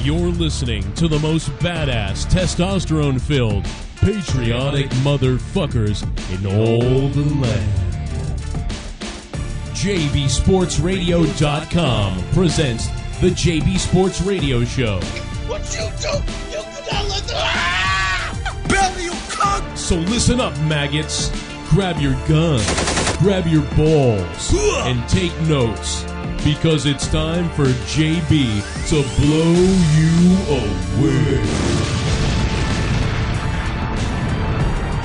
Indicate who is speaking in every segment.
Speaker 1: You're listening to the most badass, testosterone-filled, patriotic motherfuckers in all the land. JBSportsRadio.com presents the JB Sports Radio Show.
Speaker 2: What you do? You cannot let the... Belly, you cunt!
Speaker 1: So listen up, maggots. Grab your gun, grab your balls, and take notes. Because it's time for JB to blow you away.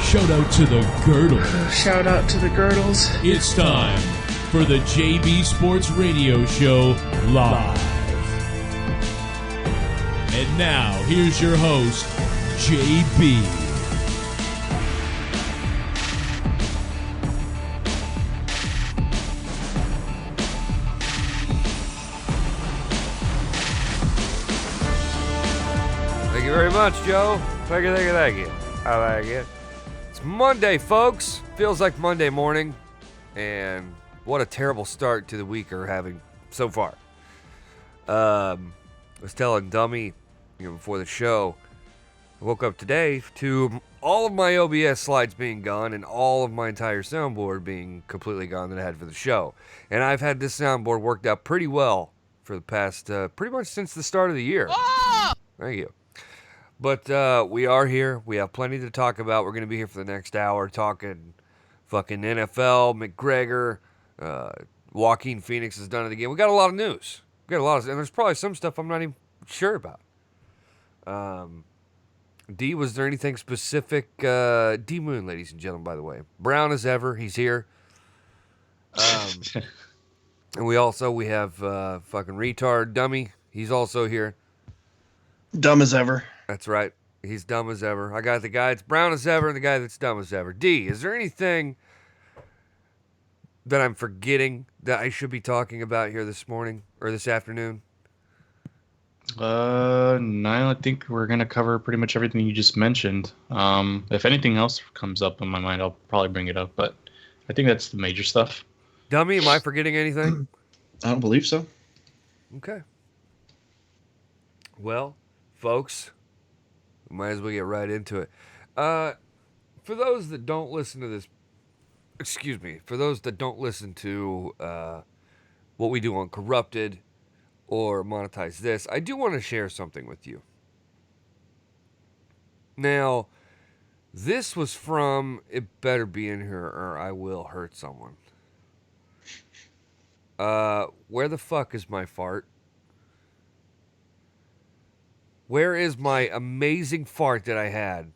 Speaker 1: Shout out to the girdle.
Speaker 3: Shout out to the girdles.
Speaker 1: It's time for the JB Sports Radio Show live. And now, here's your host, JB.
Speaker 4: Thank you very much, Joe. Thank you. I like it. It's Monday, folks. Feels like Monday morning. And what a terrible start to the week we're having so far. I was telling Dummy, before the show, I woke up today to all of my OBS slides being gone and all of my entire soundboard being completely gone that I had for the show. And I've had this soundboard worked out pretty well for the past, pretty much since the start of the year. Oh! Thank you. But we are here. We have plenty to talk about. We're going to be here for the next hour talking fucking NFL, McGregor, Joaquin Phoenix has done it again. We got a lot of news. And there's probably some stuff I'm not even sure about. D, was there anything specific? D Moon, ladies and gentlemen, by the way. Brown as ever. He's here. And we have fucking retard Dummy. He's also here.
Speaker 3: Dumb as ever.
Speaker 4: That's right. He's dumb as ever. I got the guy that's brown as ever and the guy that's dumb as ever. D, is there anything that I'm forgetting that I should be talking about here this morning or this afternoon?
Speaker 5: No, I think we're going to cover pretty much everything you just mentioned. If anything else comes up in my mind, I'll probably bring it up, but I think that's the major stuff.
Speaker 4: Dummy, am I forgetting anything?
Speaker 3: I don't believe so.
Speaker 4: Okay. Well, folks, we might as well get right into it. For those that don't listen to this, for those that don't listen to what we do on Corrupted or Monetize This, I do want to share something with you. Now, this was from, it better be in here or I will hurt someone. Where the fuck is my fart? Where is my amazing fart that I had?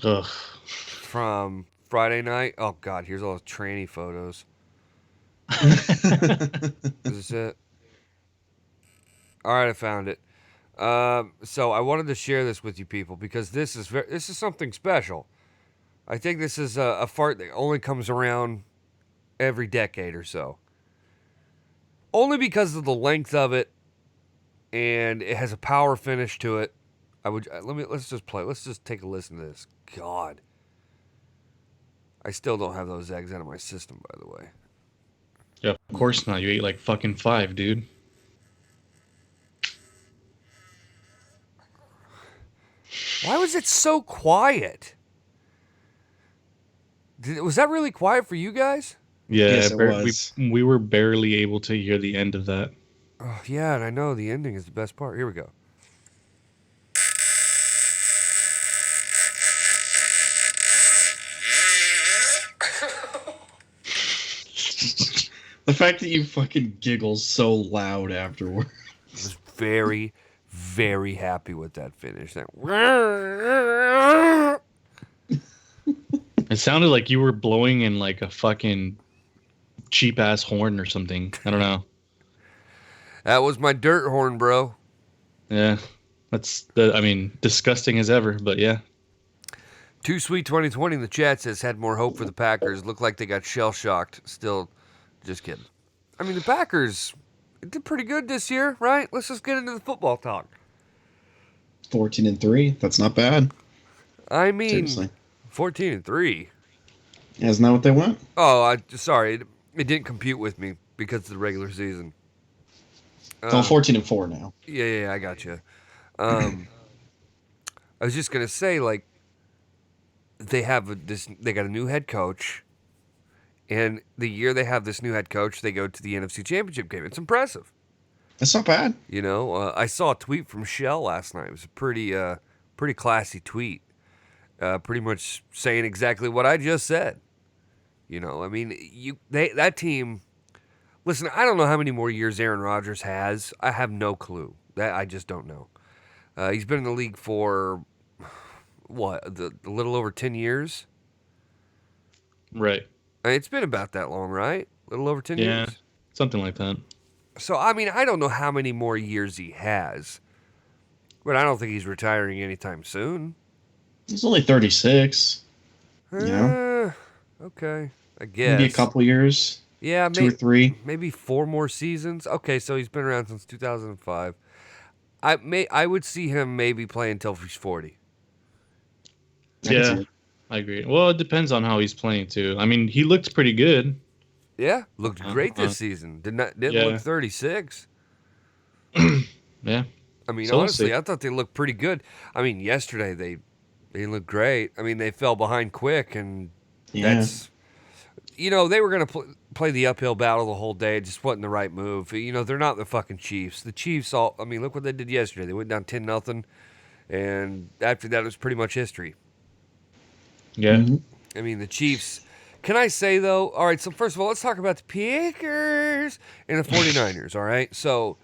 Speaker 5: Ugh.
Speaker 4: From Friday night? Oh, God, here's all those tranny photos. Is this it? All right, I found it. So I wanted to share this with you people because this is something special. I think this is a fart that only comes around every decade or so. Only because of the length of it. And it has a power finish to it. Let's just play. Let's just take a listen to this. God. I still don't have those eggs out of my system, by the way.
Speaker 5: Yeah, of course not. You ate like fucking 5, dude.
Speaker 4: Why was it so quiet? Was that really quiet for you guys?
Speaker 5: Yeah,
Speaker 3: yes, it was.
Speaker 5: We were barely able to hear the end of that.
Speaker 4: Oh, yeah, and I know the ending is the best part. Here we go.
Speaker 3: The fact that you fucking giggle so loud afterward.
Speaker 4: I was very, very happy with that finish.
Speaker 5: It sounded like you were blowing in like a fucking cheap-ass horn or something. I don't know.
Speaker 4: That was my dirt horn, bro.
Speaker 5: Yeah, disgusting as ever, but yeah.
Speaker 4: Too Sweet 2020 in the chat says had more hope for the Packers. Looked like they got shell-shocked. Still, just kidding. I mean, the Packers did pretty good this year, right? Let's just get into the football talk.
Speaker 3: 14-3. That's not bad.
Speaker 4: I mean,
Speaker 3: seriously.
Speaker 4: 14-3.
Speaker 3: Isn't that what they want?
Speaker 4: Oh, sorry. It didn't compute with me because of the regular season.
Speaker 3: It's all 14-4 now.
Speaker 4: Yeah, I got you. I was just gonna say, like, they got a new head coach, and the year they have this new head coach, they go to the NFC Championship game. It's impressive.
Speaker 3: That's not bad.
Speaker 4: You know, I saw a tweet from Shell last night. It was a pretty classy tweet, pretty much saying exactly what I just said. You know, I mean, that team. Listen, I don't know how many more years Aaron Rodgers has. I have no clue. That I just don't know. He's been in the league for what, a little over 10 years.
Speaker 5: Right.
Speaker 4: It's been about that long, right? A little over 10 years.
Speaker 5: Yeah, something like that.
Speaker 4: So I mean, I don't know how many more years he has, but I don't think he's retiring anytime soon.
Speaker 3: He's only 36. You know?
Speaker 4: Okay, I guess.
Speaker 3: Maybe a couple years.
Speaker 4: Yeah,
Speaker 3: 2 or 3.
Speaker 4: Maybe 4 more seasons. Okay, so he's been around since 2005. I would see him maybe play until he's 40.
Speaker 5: Yeah, I agree. Well, it depends on how he's playing too. I mean, he looked pretty good.
Speaker 4: Yeah, looked great this season. Didn't look 36.
Speaker 5: Yeah.
Speaker 4: I mean,
Speaker 5: So
Speaker 4: honestly, I thought they looked pretty good. I mean, yesterday they looked great. I mean, they fell behind quick, and that's, you know, they were going to play the uphill battle the whole day. It just wasn't the right move. You know, they're not the fucking Chiefs. The Chiefs I mean, look what they did yesterday. They went down 10-0, and after that, it was pretty much history.
Speaker 5: Yeah.
Speaker 3: Mm-hmm.
Speaker 4: I mean, the Chiefs. Can I say, though? All right, so first of all, let's talk about the Packers and the 49ers, all right? So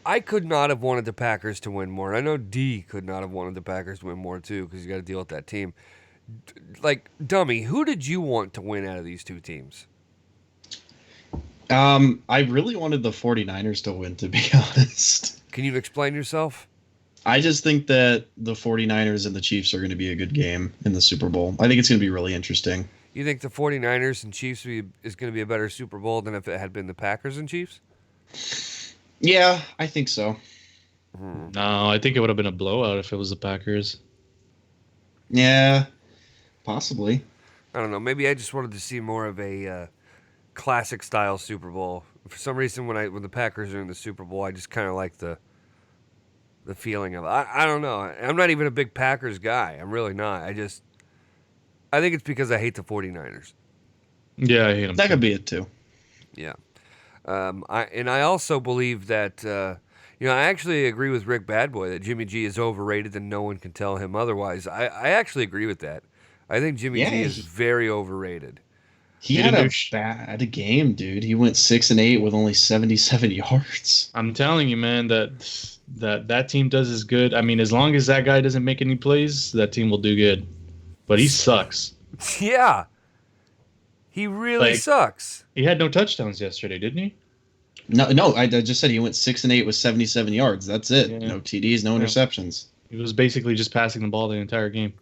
Speaker 4: I could not have wanted the Packers to win more. I know D could not have wanted the Packers to win more, too, because you got to deal with that team. Like, dummy, who did you want to win out of these two teams?
Speaker 3: I really wanted the 49ers to win, to be honest.
Speaker 4: Can you explain yourself?
Speaker 3: I just think that the 49ers and the Chiefs are going to be a good game in the Super Bowl. I think it's going to be really interesting.
Speaker 4: You think the 49ers and Chiefs is going to be a better Super Bowl than if it had been the Packers and Chiefs?
Speaker 3: Yeah, I think so.
Speaker 5: No, I think it would have been a blowout if it was the Packers.
Speaker 3: Yeah, possibly.
Speaker 4: I don't know. Maybe I just wanted to see more of a classic style Super Bowl. For some reason, when the Packers are in the Super Bowl, I just kind of like the feeling of it. I don't know. I'm not even a big Packers guy. I'm really not. I think it's because I hate the 49ers.
Speaker 5: Yeah, I hate them.
Speaker 3: That could be it too.
Speaker 4: Yeah. I also believe that, I actually agree with Rick Badboy that Jimmy G is overrated and no one can tell him otherwise. I actually agree with that. I think Jimmy G is very overrated.
Speaker 3: He had a bad game, dude. He went 6-8 with only 77 yards.
Speaker 5: I'm telling you, man, that team does as good. I mean, as long as that guy doesn't make any plays, that team will do good. But he sucks.
Speaker 4: Yeah. He really sucks.
Speaker 5: He had no touchdowns yesterday, didn't he?
Speaker 3: No, I just said he went 6-8 with 77 yards. That's it. Yeah. No TDs, no interceptions.
Speaker 5: He was basically just passing the ball the entire game.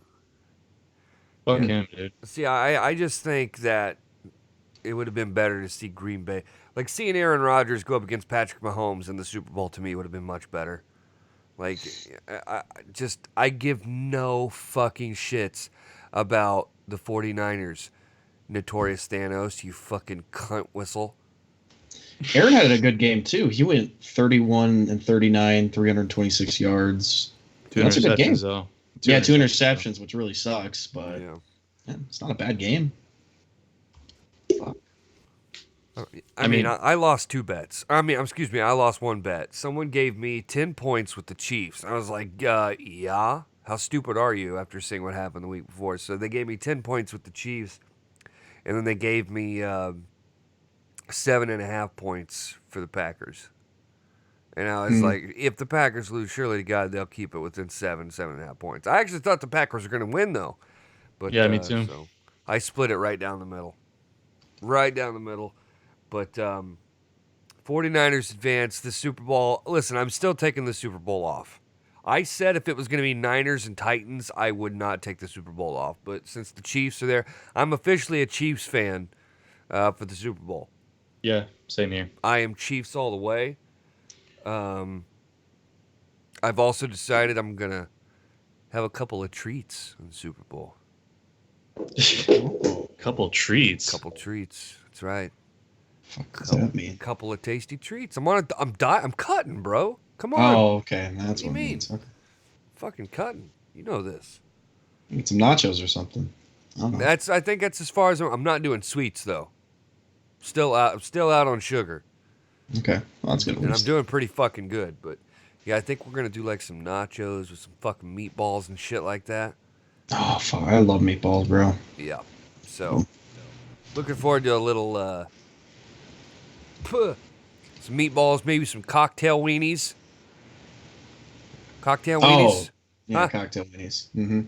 Speaker 5: Fuck him, dude.
Speaker 4: See, I just think that it would have been better to see Green Bay. Like, seeing Aaron Rodgers go up against Patrick Mahomes in the Super Bowl, to me, would have been much better. Like, I give no fucking shits about the 49ers. Notorious Thanos, you fucking cunt whistle.
Speaker 3: Aaron had a good game, too. He went 31-39, 326 yards. That's a good game.
Speaker 5: Though.
Speaker 3: 2 interceptions, which really sucks, but it's not a bad game. Fuck.
Speaker 4: I mean, I lost 2 bets. I lost 1 bet. Someone gave me 10 points with the Chiefs. I was like, yeah? How stupid are you after seeing what happened the week before? So they gave me 10 points with the Chiefs, and then they gave me 7.5 points for the Packers. And I was like, if the Packers lose, surely to God they'll keep it within 7.5 points. I actually thought the Packers were going to win, though. But,
Speaker 5: yeah, me too.
Speaker 4: So I split it right down the middle. Right down the middle. But 49ers advance the Super Bowl. Listen, I'm still taking the Super Bowl off. I said if it was going to be Niners and Titans, I would not take the Super Bowl off. But since the Chiefs are there, I'm officially a Chiefs fan for the Super Bowl.
Speaker 5: Yeah, same here.
Speaker 4: I am Chiefs all the way. I've also decided I'm going to have a couple of treats in the Super Bowl.
Speaker 5: Couple treats?
Speaker 4: Couple treats. That's right.
Speaker 3: Fuck does that mean?
Speaker 4: Couple of tasty treats. I'm cutting, bro. Come on.
Speaker 3: Oh, okay. That's what it
Speaker 4: mean?
Speaker 3: means. Okay.
Speaker 4: Fucking cutting. You know this.
Speaker 3: Get some nachos or something. I don't know.
Speaker 4: I think that's as far as I'm not doing sweets though. Still out on sugar.
Speaker 3: Okay. Well, that's good.
Speaker 4: And I'm doing pretty fucking good, but yeah, I think we're gonna do like some nachos with some fucking meatballs and shit like that.
Speaker 3: Oh, fuck. I love meatballs, bro.
Speaker 4: Yeah. So, looking forward to a little, some meatballs, maybe some cocktail weenies. Cocktail weenies?
Speaker 3: Yeah,
Speaker 4: Huh?
Speaker 3: cocktail weenies. Mm-hmm.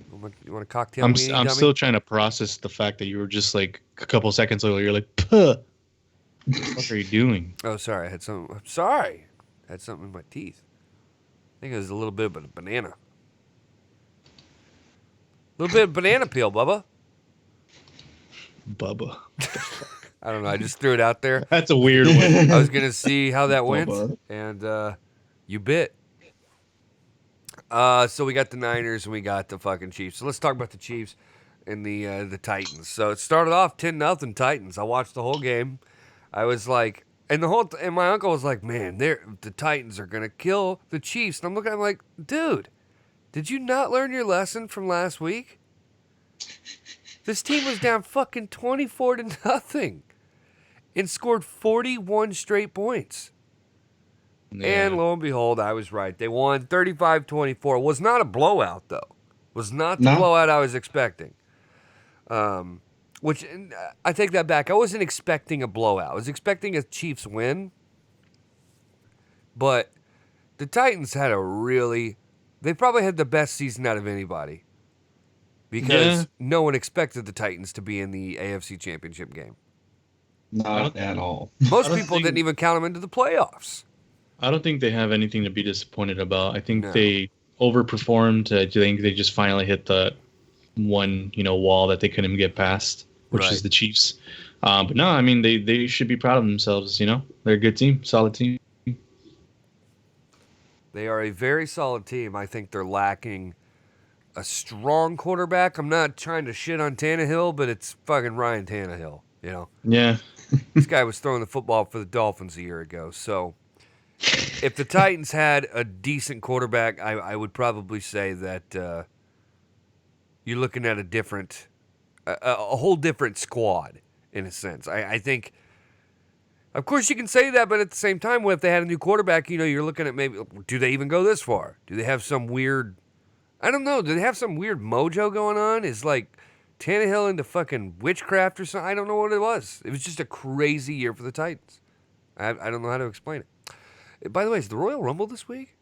Speaker 4: You want a cocktail
Speaker 5: I'm
Speaker 4: weenie, dummy?
Speaker 5: still trying to process the fact that you were just like a couple seconds later, you're like, puh. What are you doing?
Speaker 4: Oh, sorry. I'm sorry. I had something in my teeth. I think it was a little bit of a banana. A little bit of banana peel, Bubba.
Speaker 5: Bubba.
Speaker 4: I don't know. I just threw it out there.
Speaker 5: That's a weird one.
Speaker 4: I was going to see how that went,
Speaker 3: Bubba.
Speaker 4: and you bit. So we got the Niners and we got the fucking Chiefs. So let's talk about the Chiefs and the Titans. So it started off 10-0 Titans. I watched the whole game. I was like, and my uncle was like, man, the Titans are going to kill the Chiefs. And I'm looking at him like, dude, did you not learn your lesson from last week? This team was down fucking 24-0 and scored 41 straight points.
Speaker 5: Yeah.
Speaker 4: And lo and behold, I was right. They won 35-24. Was not a blowout, though. Was not the blowout I was expecting. Which, I take that back. I wasn't expecting a blowout. I was expecting a Chiefs win. But the Titans had they probably had the best season out of anybody. Because no one expected the Titans to be in the AFC Championship game.
Speaker 3: Not at all.
Speaker 4: Most people didn't even count them into the playoffs.
Speaker 5: I don't think they have anything to be disappointed about. I think they overperformed. I think they just finally hit the one, wall that they couldn't get past, which is the Chiefs. But no, I mean, they should be proud of themselves. They're a good team, solid team.
Speaker 4: They are a very solid team. I think they're lacking a strong quarterback. I'm not trying to shit on Tannehill, but it's fucking Ryan Tannehill,
Speaker 5: Yeah.
Speaker 4: This guy was throwing the football for the Dolphins a year ago. So if the Titans had a decent quarterback, I would probably say that you're looking at a whole different squad in a sense. I think, of course you can say that, but at the same time, if they had a new quarterback, you're looking at maybe, do they even go this far? Do they have some weird, I don't know, do they have some weird mojo going on? Is like Tannehill into fucking witchcraft or something? I don't know what it was. It was just a crazy year for the Titans. I don't know how to explain it. By the way, is the Royal Rumble this week?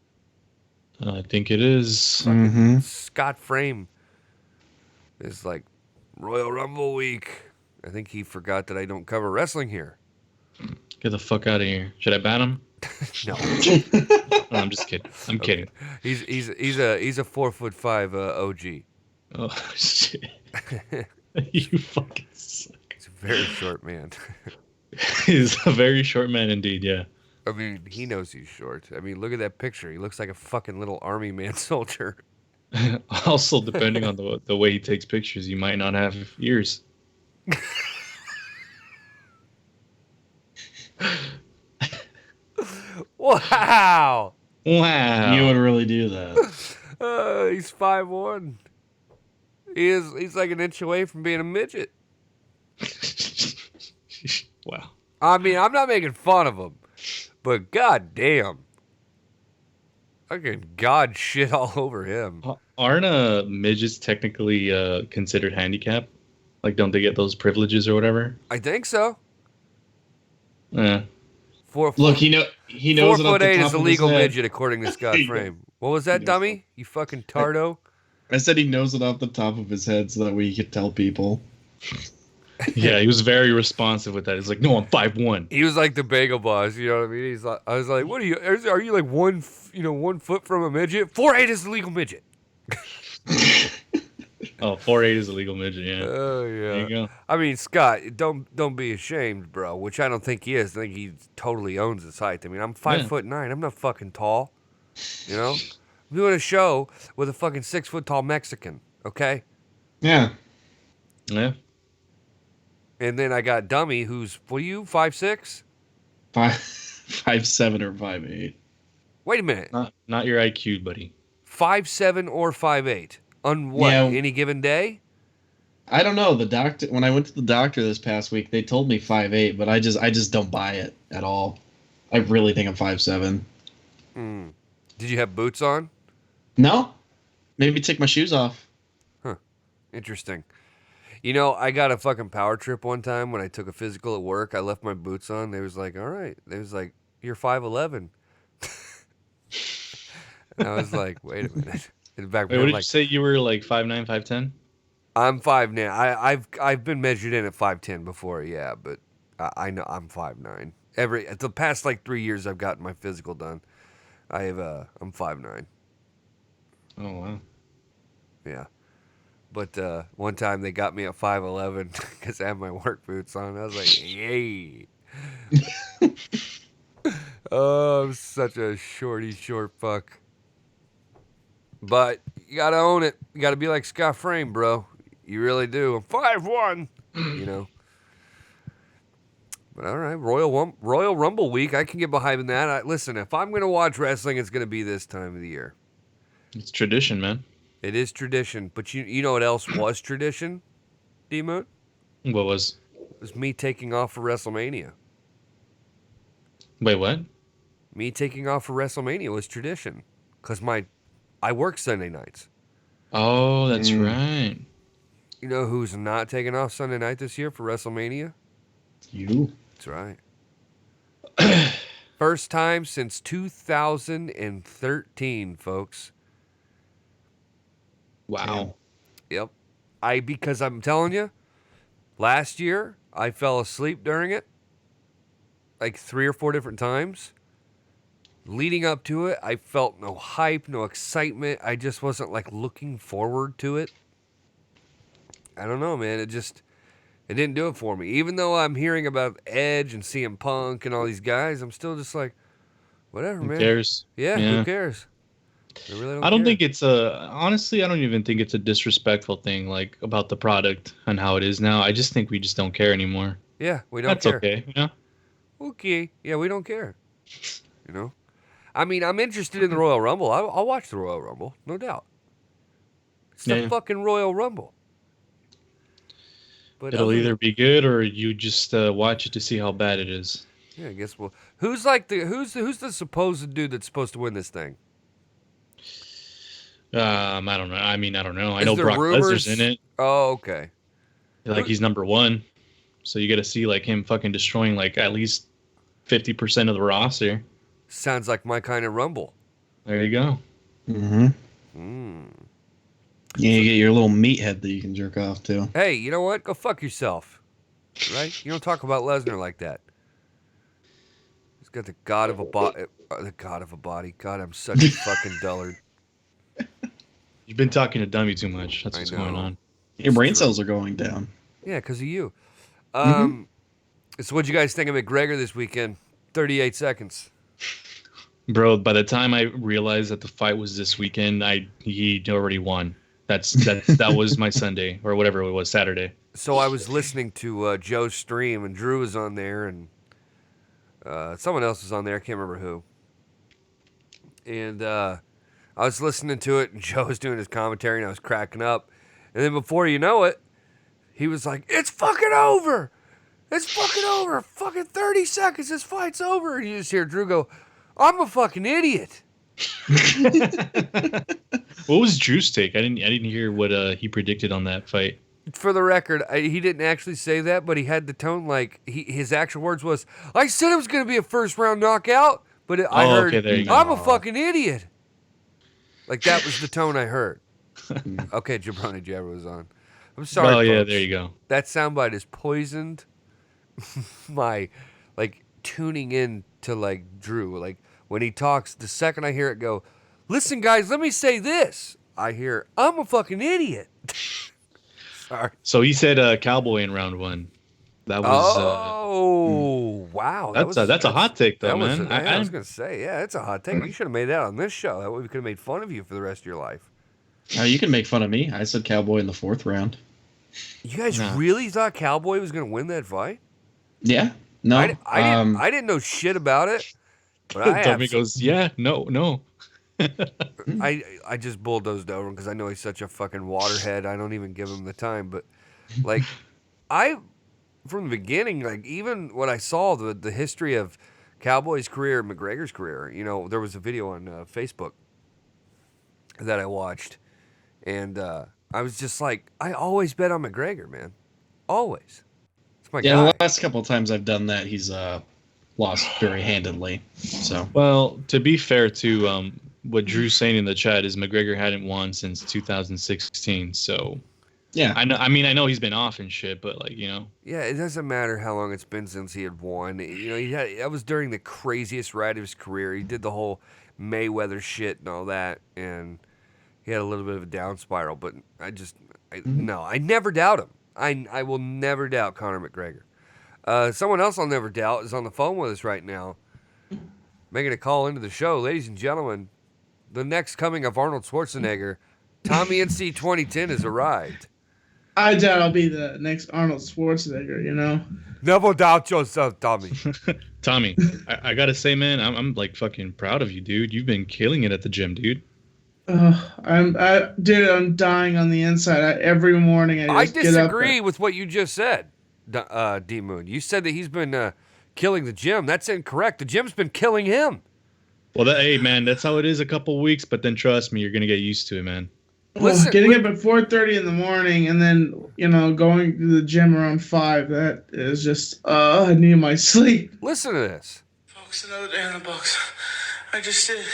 Speaker 5: I think it is.
Speaker 3: Mm-hmm.
Speaker 4: Scott Frame is like, Royal Rumble week. I think he forgot that I don't cover wrestling here.
Speaker 5: Get the fuck out of here. Should I ban him?
Speaker 4: No.
Speaker 5: No, I'm just kidding. I'm kidding.
Speaker 4: He's a 4'5" OG.
Speaker 5: Oh shit! You fucking suck.
Speaker 4: He's a very short man.
Speaker 5: He's a very short man indeed. Yeah.
Speaker 4: I mean, he knows he's short. I mean, look at that picture. He looks like a fucking little army man soldier.
Speaker 5: Also, depending on the way he takes pictures, you might not have ears.
Speaker 4: Wow.
Speaker 5: Wow.
Speaker 3: You would really do that.
Speaker 4: He's 5'1". He's like an inch away from being a midget.
Speaker 5: Wow.
Speaker 4: I mean, I'm not making fun of him, but goddamn, fucking God shit all over him.
Speaker 5: Aren't midgets technically considered handicapped? Like, don't they get those privileges or whatever?
Speaker 4: I think so.
Speaker 5: Yeah.
Speaker 3: Look, he knows
Speaker 4: 4'8"
Speaker 3: it
Speaker 4: is a legal midget according to Scott
Speaker 3: There you
Speaker 4: Frame. What was that, dummy? You fucking tardo.
Speaker 3: I said he knows it off the top of his head so that way he could tell people.
Speaker 5: Yeah, he was very responsive with that. He's like, no, I'm 5'1".
Speaker 4: He was like the bagel boss, you know what I mean? He's like, I was like, what are you? Are you like 1 foot from a midget? 4'8" is a legal midget.
Speaker 5: Oh, 4'8" is a legal midget. Yeah.
Speaker 4: Oh yeah.
Speaker 5: There you go.
Speaker 4: I mean, Scott, don't be ashamed, bro. Which I don't think he is. I think he totally owns his height. I mean, I'm 5'9". I'm not fucking tall. I'm doing a show with a fucking 6 foot tall Mexican. Okay.
Speaker 3: Yeah.
Speaker 5: Yeah.
Speaker 4: And then I got Dummy, who's, what are you, 5'6"?
Speaker 3: 5'7" or 5'8".
Speaker 4: Wait a minute.
Speaker 5: Not your IQ, buddy.
Speaker 4: 5'7" or 5'8"? On what?
Speaker 3: Yeah.
Speaker 4: Any given day?
Speaker 3: I don't know. The doctor, when I went to the doctor this past week, they told me 5'8", but I just don't buy it at all. I really think I'm 5'7".
Speaker 4: Did you have boots on?
Speaker 3: No. Maybe take my shoes off.
Speaker 4: Huh. Interesting. You know, I got a fucking power trip one time when I took a physical at work. I left my boots on. They was like, all right. They was like, you're 5'11". And I was like, wait a minute. In fact,
Speaker 5: Wait, what did you say? You were like 5'9", 5'10"?
Speaker 4: I'm 5 now. I've been measured in at 5'10" before, yeah, but I know I'm 5'9". The past like 3 years I've gotten my physical done. I'm 5'9".
Speaker 5: Oh wow.
Speaker 4: Yeah. But one time they got me at 5'11" because I had my work boots on. I was like, yay. Oh, I'm such a short fuck. But you got to own it. You got to be like Scott Frame, bro. You really do. I'm 5'1", you know. But all right, Royal Rumble week. I can get behind that. Listen, if I'm going to watch wrestling, it's going to be this time of the year.
Speaker 5: It's tradition, man.
Speaker 4: It is tradition. But you know what else was tradition, D-Moot?
Speaker 5: What was?
Speaker 4: It was me taking off for WrestleMania.
Speaker 5: Wait, what?
Speaker 4: Me taking off for WrestleMania was tradition. Because I work Sunday nights.
Speaker 5: Oh, that's right.
Speaker 4: You know who's not taking off Sunday night this year for WrestleMania?
Speaker 3: You.
Speaker 4: That's right. First time since 2013, folks.
Speaker 5: Wow.
Speaker 4: Yep. Because I'm telling you, last year I fell asleep during it like 3 or 4 different times. Leading up to it, I felt no hype, no excitement. I just wasn't like looking forward to it. I don't know, man. It didn't do it for me. Even though I'm hearing about Edge and CM Punk and all these guys, I'm still just like, whatever, man.
Speaker 5: Who cares?
Speaker 4: Yeah, who cares? I really don't
Speaker 5: I don't
Speaker 4: care.
Speaker 5: think it's honestly, I don't even think it's a disrespectful thing, like, about the product and how it is now. I just think we just don't care anymore.
Speaker 4: Yeah, we don't care.
Speaker 5: That's okay, you know?
Speaker 4: Okay. Yeah, we don't care. You know? I mean, I'm interested in the Royal Rumble. I'll watch the Royal Rumble, no doubt. It's the fucking Royal Rumble. But
Speaker 5: it'll either be good or you just watch it to see how bad it is.
Speaker 4: Yeah, I guess we'll. Who's the supposed dude that's supposed to win this thing?
Speaker 5: I don't know. I don't know. I
Speaker 4: Is
Speaker 5: know
Speaker 4: there
Speaker 5: Brock
Speaker 4: rumors?
Speaker 5: Lesnar's in it.
Speaker 4: Oh, okay.
Speaker 5: Like, he's number 1. So you got to see, like, him fucking destroying, like, at least 50% of the roster.
Speaker 4: Sounds like my kind of Rumble.
Speaker 5: There you go.
Speaker 3: Mm-hmm. You get your little meathead that you can jerk off to.
Speaker 4: Hey, you know what? Go fuck yourself. Right? You don't talk about Lesnar like that. He's got the god of a body. God, I'm such a fucking dullard.
Speaker 5: You've been talking to Dummy too much. That's what's going on.
Speaker 3: Your brain cells are going down.
Speaker 4: Yeah, because of you. So what'd you guys think of McGregor this weekend? 38 seconds.
Speaker 5: Bro, by the time I realized that the fight was this weekend, he already won. That was my Sunday, or whatever it was, Saturday.
Speaker 4: So I was listening to Joe's stream, and Drew was on there, and someone else was on there. I can't remember who. And I was listening to it, and Joe was doing his commentary, and I was cracking up. And then before you know it, he was like, "It's fucking over! It's fucking over! Fucking 30 seconds, this fight's over!" And you just hear Drew go, "I'm a fucking idiot."
Speaker 5: What was Drew's take? I didn't hear what he predicted on that fight.
Speaker 4: For the record, he didn't actually say that, but he had the tone like his actual words was, "I said it was going to be a first round knockout, but I heard I'm a fucking idiot." Like, that was the tone I heard. Okay, Jabroni Jabber was on. I'm sorry.
Speaker 5: Oh,
Speaker 4: folks.
Speaker 5: yeah, there you go.
Speaker 4: That soundbite has poisoned my, like, tuning in to, like, Drew. Like, when he talks, the second I hear it go, "Listen, guys, let me say this," I hear, "I'm a fucking idiot." Sorry.
Speaker 5: So he said Cowboy in round 1. That was.
Speaker 4: Wow.
Speaker 5: That's a hot take, though, man.
Speaker 4: I was going to say, yeah, it's a hot take. You should have made that on this show. That way we could have made fun of you for the rest of your life.
Speaker 3: You can make fun of me. I said Cowboy in the 4th round.
Speaker 4: You guys really thought Cowboy was going to win that fight?
Speaker 3: Yeah. No.
Speaker 4: I didn't know shit about it. But
Speaker 5: Tommy goes, yeah, no.
Speaker 4: I just bulldozed over him because I know he's such a fucking waterhead. I don't even give him the time. But like, from the beginning, like even when I saw the history of Cowboy's career, McGregor's career, there was a video on Facebook that I watched, and I was just like, I always bet on McGregor, man, always. It's my guy.
Speaker 3: The last couple of times I've done that, he's lost very handedly. So
Speaker 5: well, to be fair to what Drew's saying in the chat is McGregor hadn't won since 2016. So
Speaker 3: yeah,
Speaker 5: I know. I mean, I know he's been off and shit, but like
Speaker 4: Yeah, it doesn't matter how long it's been since he had won. That was during the craziest ride of his career. He did the whole Mayweather shit and all that, and he had a little bit of a down spiral. But I never doubt him. I will never doubt Conor McGregor. Someone else I'll never doubt is on the phone with us right now, making a call into the show. Ladies and gentlemen, the next coming of Arnold Schwarzenegger, TommyNC2010 has arrived.
Speaker 2: I doubt I'll be the next Arnold Schwarzenegger,
Speaker 4: Never doubt yourself, Tommy.
Speaker 5: Tommy, I gotta say, man, I'm like fucking proud of you, dude. You've been killing it at the gym, dude.
Speaker 2: I'm dying on the inside. Every morning I
Speaker 4: disagree with what you just said, D-Moon. You said that he's been killing the gym. That's incorrect. The gym's been killing him.
Speaker 5: Well, hey, man, that's how it is a couple weeks, but then trust me, you're going to get used to it, man.
Speaker 2: Listen, getting up at 4:30 in the morning and then, going to the gym around 5, that is just, I need my sleep.
Speaker 4: Listen to this.
Speaker 6: Folks, another day in the books. I just did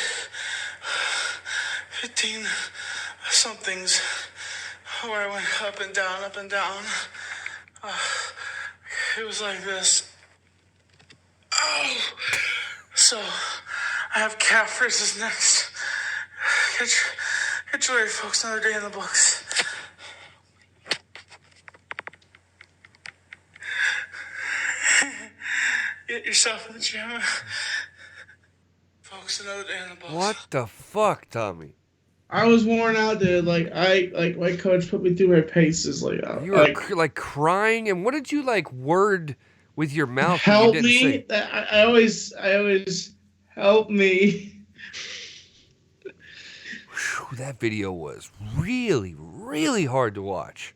Speaker 6: 15 somethings where I went up and down, up and down. It was like this. Oh! So, I have calf raises next. Get you ready, folks. Another day in the books. Get yourself in the gym. Folks, another day in the books.
Speaker 4: What the fuck, Tommy?
Speaker 2: I was worn out, dude. My coach put me through my paces.
Speaker 4: You were crying, and what did you word with your mouth?
Speaker 2: Help
Speaker 4: you
Speaker 2: me!
Speaker 4: Say?
Speaker 2: I always help me.
Speaker 4: Whew, that video was really, really hard to watch.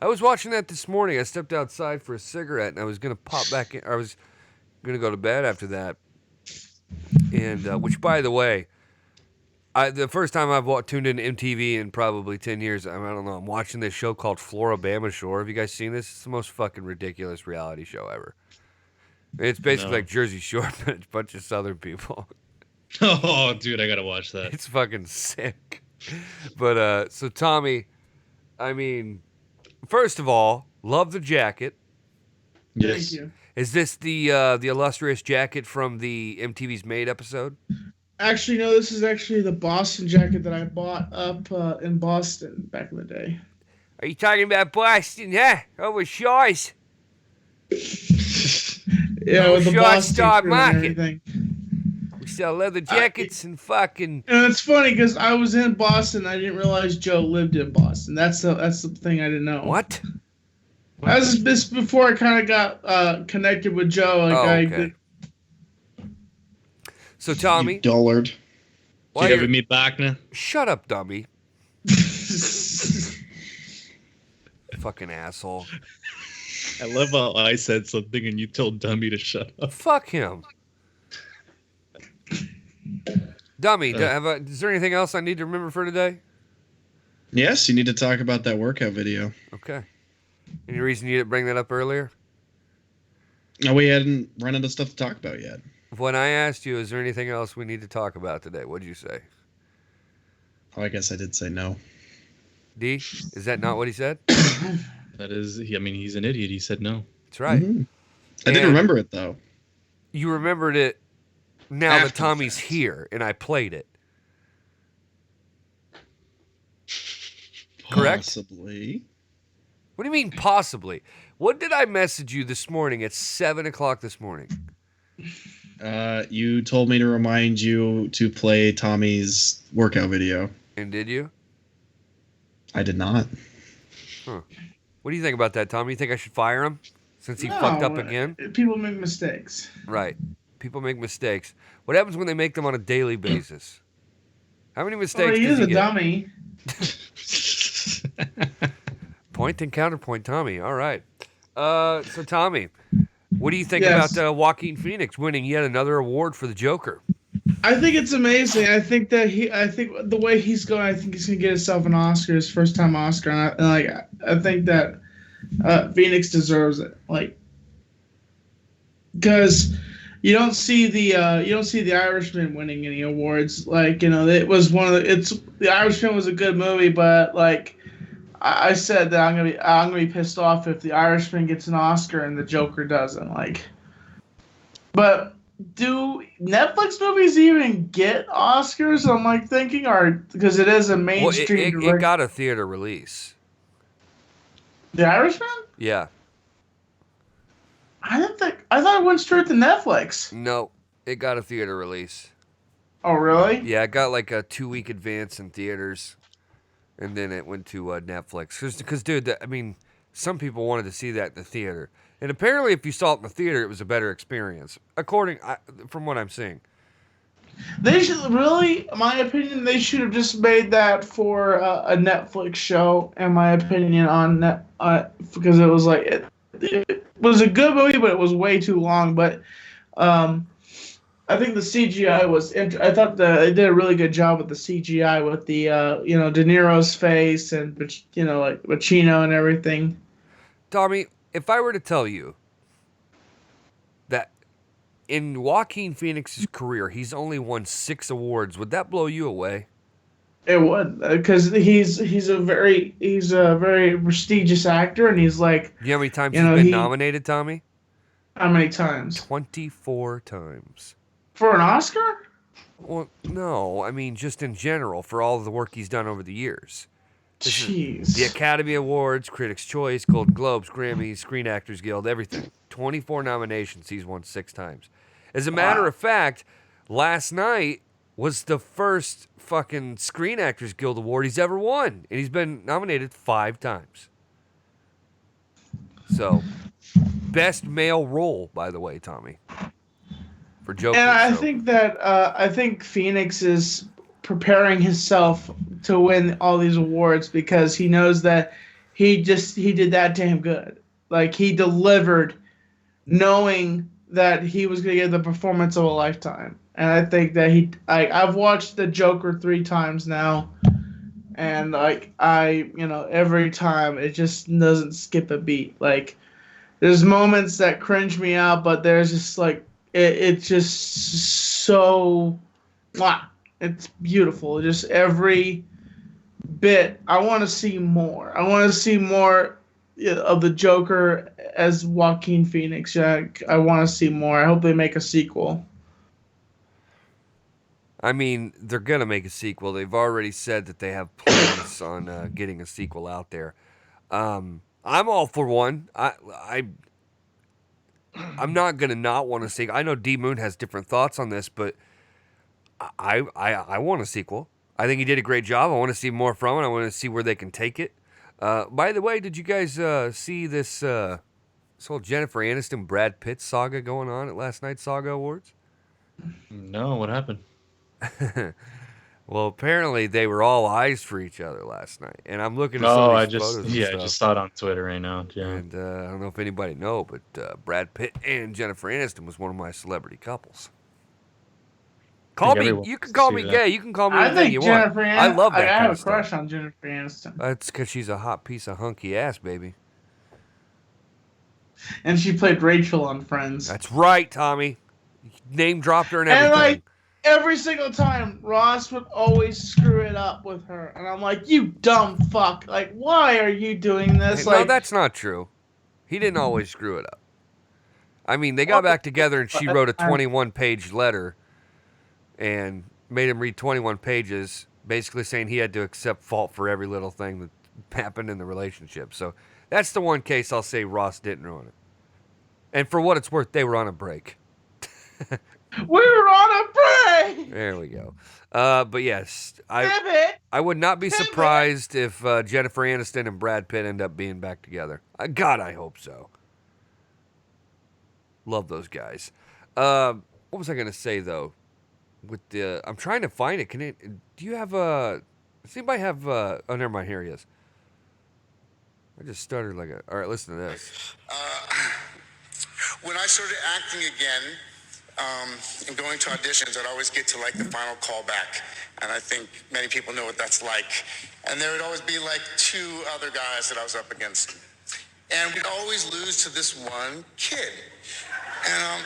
Speaker 4: I was watching that this morning. I stepped outside for a cigarette, and I was gonna pop back in. I was gonna go to bed after that. And which, by the way, the first time I've tuned into MTV in probably 10 years, I don't know, I'm watching this show called Floribama Shore. Have you guys seen this? It's the most fucking ridiculous reality show ever. It's basically like Jersey Shore, but it's a bunch of Southern people.
Speaker 5: Oh, dude, I gotta watch that.
Speaker 4: It's fucking sick. But, so Tommy, I mean, first of all, love the jacket.
Speaker 5: Yes.
Speaker 2: Thank you.
Speaker 4: Is this the illustrious jacket from the MTV's Made episode?
Speaker 2: Actually, no, this is actually the Boston jacket that I bought up in Boston back in the day.
Speaker 4: Are you talking about Boston, huh? Over Shaw's?
Speaker 2: Yeah, with the Boston
Speaker 4: Stock
Speaker 2: crew and
Speaker 4: Market.
Speaker 2: everything.
Speaker 4: We sell leather jackets and fucking...
Speaker 2: And it's funny because I was in Boston. I didn't realize Joe lived in Boston. That's the thing I didn't know.
Speaker 4: What?
Speaker 2: That was this before I kind of got connected with Joe.
Speaker 4: Okay. So, Tommy...
Speaker 3: You dullard.
Speaker 5: You ever meet Bachner?
Speaker 4: Shut up, dummy. Fucking asshole.
Speaker 5: I love how I said something and you told Dummy to shut up.
Speaker 4: Fuck him. Dummy, is there anything else I need to remember for today?
Speaker 3: Yes, you need to talk about that workout video.
Speaker 4: Okay. Any reason you didn't bring that up earlier?
Speaker 3: No, we hadn't run out of stuff to talk about yet.
Speaker 4: When I asked you, is there anything else we need to talk about today? What did you say?
Speaker 3: Oh, I guess I did say no.
Speaker 4: D, is that not what he said?
Speaker 5: That is, I mean, he's an idiot. He said no.
Speaker 4: That's right.
Speaker 3: Mm-hmm. I did remember it, though.
Speaker 4: You remembered it now
Speaker 3: After
Speaker 4: that Tommy's
Speaker 3: the fact.
Speaker 4: here, and I played it. Correct?
Speaker 3: Possibly.
Speaker 4: What do you mean, possibly? What did I message you this morning at 7 o'clock this morning?
Speaker 3: You told me to remind you to play Tommy's workout video.
Speaker 4: And did you?
Speaker 3: I did not.
Speaker 4: Huh. What do you think about that, Tommy? You think I should fire him? since he fucked up
Speaker 2: No,
Speaker 4: again?
Speaker 2: people make mistakes.
Speaker 4: Right. People make mistakes. What happens when they make them on a daily basis? How many
Speaker 2: Well,
Speaker 4: mistakes
Speaker 2: he
Speaker 4: does
Speaker 2: is
Speaker 4: he
Speaker 2: a
Speaker 4: get?
Speaker 2: dummy.
Speaker 4: Point and counterpoint, Tommy. All right. So Tommy, what do you think
Speaker 2: Yes.
Speaker 4: about Joaquin Phoenix winning yet another award for the Joker?
Speaker 2: I think it's amazing. I think the way he's going, I think he's gonna get himself an Oscar, his first time Oscar, I think that Phoenix deserves it. Like, because you don't see the Irishman winning any awards. Like, it was the Irishman was a good movie, but like I said that I'm gonna be pissed off if the Irishman gets an Oscar and the Joker doesn't. Like, but do Netflix movies even get Oscars? I'm like thinking, or because it is a mainstream.
Speaker 4: Well, it got a theater release.
Speaker 2: The Irishman?
Speaker 4: Yeah.
Speaker 2: I thought it went straight to Netflix.
Speaker 4: No, it got a theater release.
Speaker 2: Oh, really?
Speaker 4: Yeah, it got like a 2-week advance in theaters, and then it went to Netflix. Because, dude, some people wanted to see that in the theater. And apparently, if you saw it in the theater, it was a better experience, from what I'm seeing.
Speaker 2: They should really, in my opinion, they should have just made that for a Netflix show. In my opinion, because it was like it was a good movie, but it was way too long. But I think the CGI was. I thought they did a really good job with the CGI with the De Niro's face and like Pacino and everything.
Speaker 4: Tommy, if I were to tell you that in Joaquin Phoenix's career he's only won 6 awards, would that blow you away?
Speaker 2: It would, because he's a very prestigious actor, and he's like.
Speaker 4: You know how many times he's been nominated, Tommy?
Speaker 2: How many times?
Speaker 4: 24 times.
Speaker 2: For an Oscar?
Speaker 4: Well, no, I mean just in general for all of the work he's done over the years.
Speaker 2: Jeez.
Speaker 4: The Academy Awards, Critics' Choice, Golden Globes, Grammys, Screen Actors Guild, everything. 24 nominations. He's won 6 times. As a matter of fact, last night was the first fucking Screen Actors Guild Award he's ever won. And he's been nominated 5 times. So, best male role, by the way, Tommy. For Joker.
Speaker 2: And I think Phoenix is preparing himself to win all these awards because he knows that he did that to him good. Like, he delivered knowing that he was going to get the performance of a lifetime. And I think that I've watched the Joker 3 times now, and every time it just doesn't skip a beat. Like, there's moments that cringe me out, but there's just like it's just so, it's beautiful. Just every bit. I want to see more. I want to see more of the Joker as Joaquin Phoenix. Yeah, I want to see more. I hope they make a sequel.
Speaker 4: I mean, they're going to make a sequel. They've already said that they have plans on getting a sequel out there. I'm all for one. I'm not going to not want to see. I know D Moon has different thoughts on this, but I want a sequel. I think he did a great job. I want to see more from it. I want to see where they can take it. By the way, did you guys see this whole Jennifer Aniston Brad Pitt saga going on at last night's Saga Awards?
Speaker 5: No, what happened?
Speaker 4: Well, apparently they were all eyes for each other last night, and I'm looking at
Speaker 5: I
Speaker 4: photos.
Speaker 5: just saw it on Twitter right now. Yeah,
Speaker 4: and I don't know if anybody know, but Brad Pitt and Jennifer Aniston was one of my celebrity couples. You can call me gay. You can call me anything you want. I love that.
Speaker 2: I have a crush on Jennifer Aniston.
Speaker 4: That's because she's a hot piece of hunky ass, baby.
Speaker 2: And she played Rachel on Friends.
Speaker 4: That's right, Tommy. Name dropped her and everything.
Speaker 2: And like every single time, Ross would always screw it up with her, and I'm like, "You dumb fuck! Like, why are you doing this?"
Speaker 4: No, that's not true. He didn't always screw it up. I mean, they got back together, and she wrote a 21-page letter and made him read 21 pages, basically saying he had to accept fault for every little thing that happened in the relationship. So that's the one case I'll say Ross didn't ruin it. And for what it's worth, they were on a break.
Speaker 2: We were on a break!
Speaker 4: There we go. But yes, I would not be surprised if Jennifer Aniston and Brad Pitt end up being back together. God, I hope so. Love those guys. What was I gonna say though? With the, I'm trying to find it. Do you have does anybody have oh, never mind. Here he is. I just started like a. All right, listen to this.
Speaker 6: When I started acting again and going to auditions, I'd always get to like the final callback. And I think many people know what that's like. And there would always be like two other guys that I was up against. And we'd always lose to this one kid. And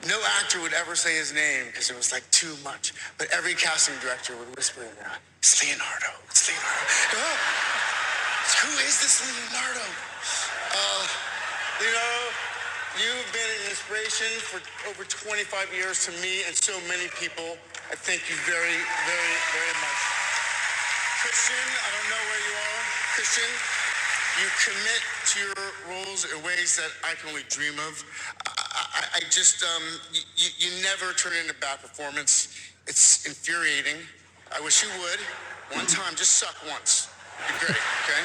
Speaker 6: no actor would ever say his name because it was like too much. But every casting director would whisper in there, "It's Leonardo, it's Leonardo." Oh, who is this Leonardo? Leonardo, you've been an inspiration for over 25 years to me and so many people. I thank you very, very, very much. Christian, I don't know where you are. Christian, you commit to your roles in ways that I can only dream of. I just, you never turn in a bad performance. It's infuriating. I wish you would. One time, just suck once. You're great, okay?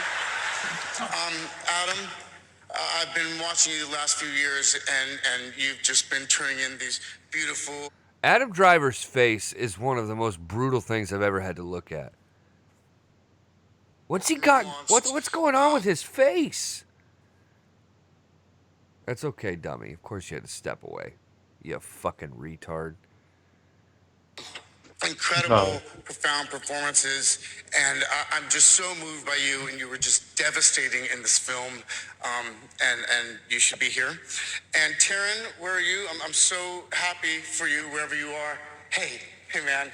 Speaker 6: Adam, I've been watching you the last few years, and you've just been turning in these beautiful...
Speaker 4: Adam Driver's face is one of the most brutal things I've ever had to look at. What's he got? What's going on with his face? That's okay, dummy. Of course you had to step away. You fucking retard.
Speaker 6: Incredible, profound performances, and I'm just so moved by you, and you were just devastating in this film, and you should be here. And Taryn, where are you? I'm so happy for you wherever you are. Hey man,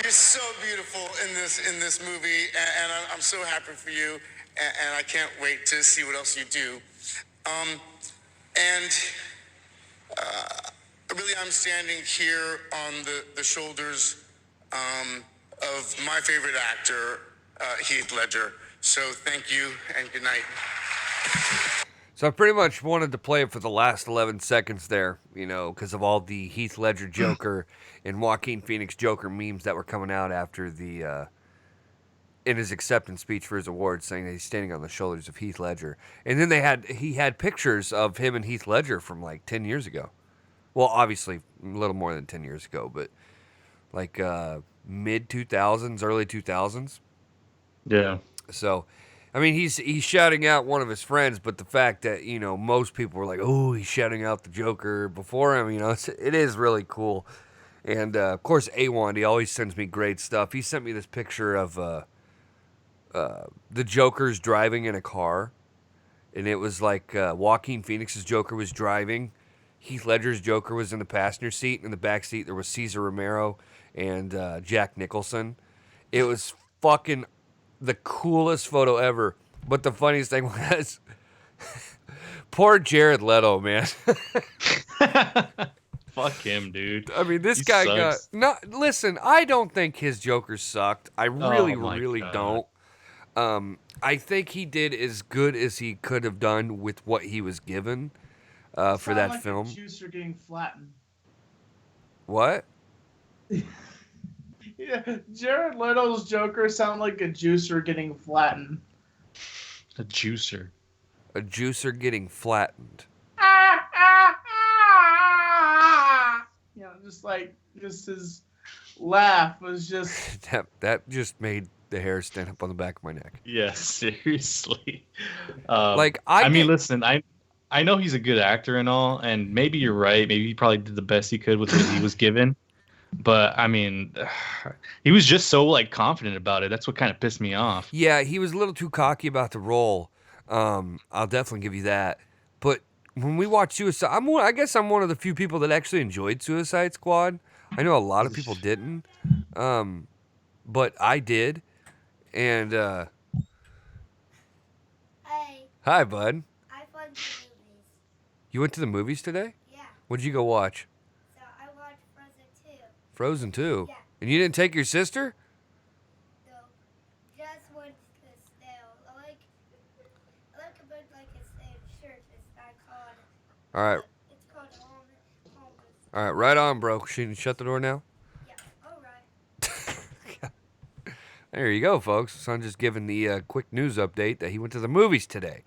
Speaker 6: you're so beautiful in this movie, and I'm so happy for you, and I can't wait to see what else you do. Really, I'm standing here on the shoulders of my favorite actor, Heath Ledger. So thank you and good night.
Speaker 4: So I pretty much wanted to play it for the last 11 seconds there, you know, because of all the Heath Ledger Joker and Joaquin Phoenix Joker memes that were coming out after the in his acceptance speech for his awards, saying that he's standing on the shoulders of Heath Ledger. And then he had pictures of him and Heath Ledger from like 10 years ago. Well, obviously a little more than 10 years ago, but like mid 2000s, early 2000s.
Speaker 5: Yeah.
Speaker 4: So, I mean, he's shouting out one of his friends, but the fact that, you know, most people were like, oh, he's shouting out the Joker before him, you know, it is really cool. And, of course, A1, he always sends me great stuff. He sent me this picture of the Joker's driving in a car, and it was like Joaquin Phoenix's Joker was driving, Heath Ledger's Joker was in the passenger seat, and in the back seat there was Cesar Romero and Jack Nicholson. It was fucking the coolest photo ever. But the funniest thing was, poor Jared Leto, man.
Speaker 5: Fuck him, dude.
Speaker 4: I mean, this
Speaker 5: He
Speaker 4: guy
Speaker 5: sucks.
Speaker 4: listen, I don't think his Joker sucked. I really,
Speaker 5: Oh my
Speaker 4: really
Speaker 5: God.
Speaker 4: don't. I think he did as good as he could have done with what he was given for that
Speaker 2: like
Speaker 4: film.
Speaker 2: A juicer getting flattened.
Speaker 4: What?
Speaker 2: Yeah, Jared Leto's Joker sound like a juicer getting flattened.
Speaker 5: A juicer.
Speaker 4: A juicer getting flattened.
Speaker 2: You know, just his laugh was just.
Speaker 4: That just made the hair stand up on the back of my neck.
Speaker 5: Yeah, seriously.
Speaker 4: I
Speaker 5: mean, listen, I know he's a good actor and all, and maybe you're right. Maybe he probably did the best he could with what he was given. But I mean, he was just so like confident about it. That's what kind of pissed me off.
Speaker 4: Yeah, he was a little too cocky about the role. I'll definitely give you that. But when we watch Suicide, I guess I'm one of the few people that actually enjoyed Suicide Squad. I know a lot of people didn't, but I did. And
Speaker 7: Hey,
Speaker 4: hi, bud.
Speaker 7: I went to the movies.
Speaker 4: You went to the movies today?
Speaker 7: Yeah,
Speaker 4: What'd you go watch?
Speaker 7: so I watched Frozen 2.
Speaker 4: Frozen 2.
Speaker 7: Yeah.
Speaker 4: And you didn't take your sister?
Speaker 7: So, just went to the sale. I like a bit like a shirt. It's not called.
Speaker 4: All right.
Speaker 7: It's called Home.
Speaker 4: All right, right on, bro. Shut the door now.
Speaker 7: Yeah, all right.
Speaker 4: There you go, folks. So I'm just giving the quick news update that he went to the movies today.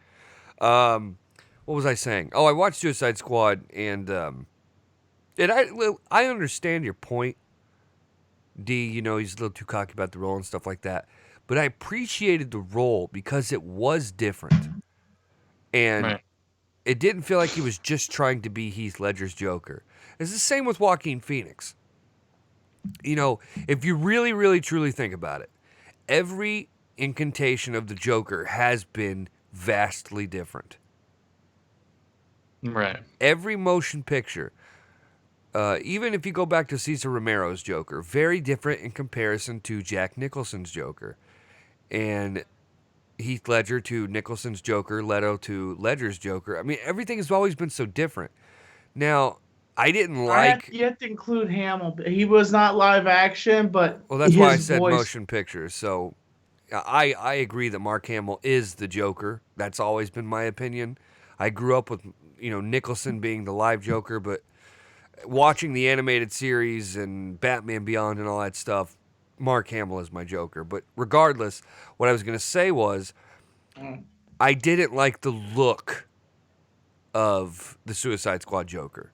Speaker 4: what was I saying? Oh, I watched Suicide Squad, and I understand your point, D. You know, he's a little too cocky about the role and stuff like that. But I appreciated the role because it was different, and
Speaker 5: Right.
Speaker 4: it didn't feel like he was just trying to be Heath Ledger's Joker. It's the same with Joaquin Phoenix. You know, if you really, really, truly think about it, every incantation of the Joker has been vastly different.
Speaker 5: Right.
Speaker 4: Every motion picture, even if you go back to Cesar Romero's Joker, very different in comparison to Jack Nicholson's Joker. And Heath Ledger to Nicholson's Joker, Leto to Ledger's Joker. I mean, everything has always been so different. Now, I didn't like...
Speaker 2: You have to include Hamill. He was not live action, but
Speaker 4: well, that's
Speaker 2: his
Speaker 4: why I said
Speaker 2: voice...
Speaker 4: motion pictures. So I agree that Mark Hamill is the Joker. That's always been my opinion. I grew up with, Nicholson being the live Joker, but watching the animated series and Batman Beyond and all that stuff, Mark Hamill is my Joker. But regardless, what I was going to say was I didn't like the look of the Suicide Squad Joker.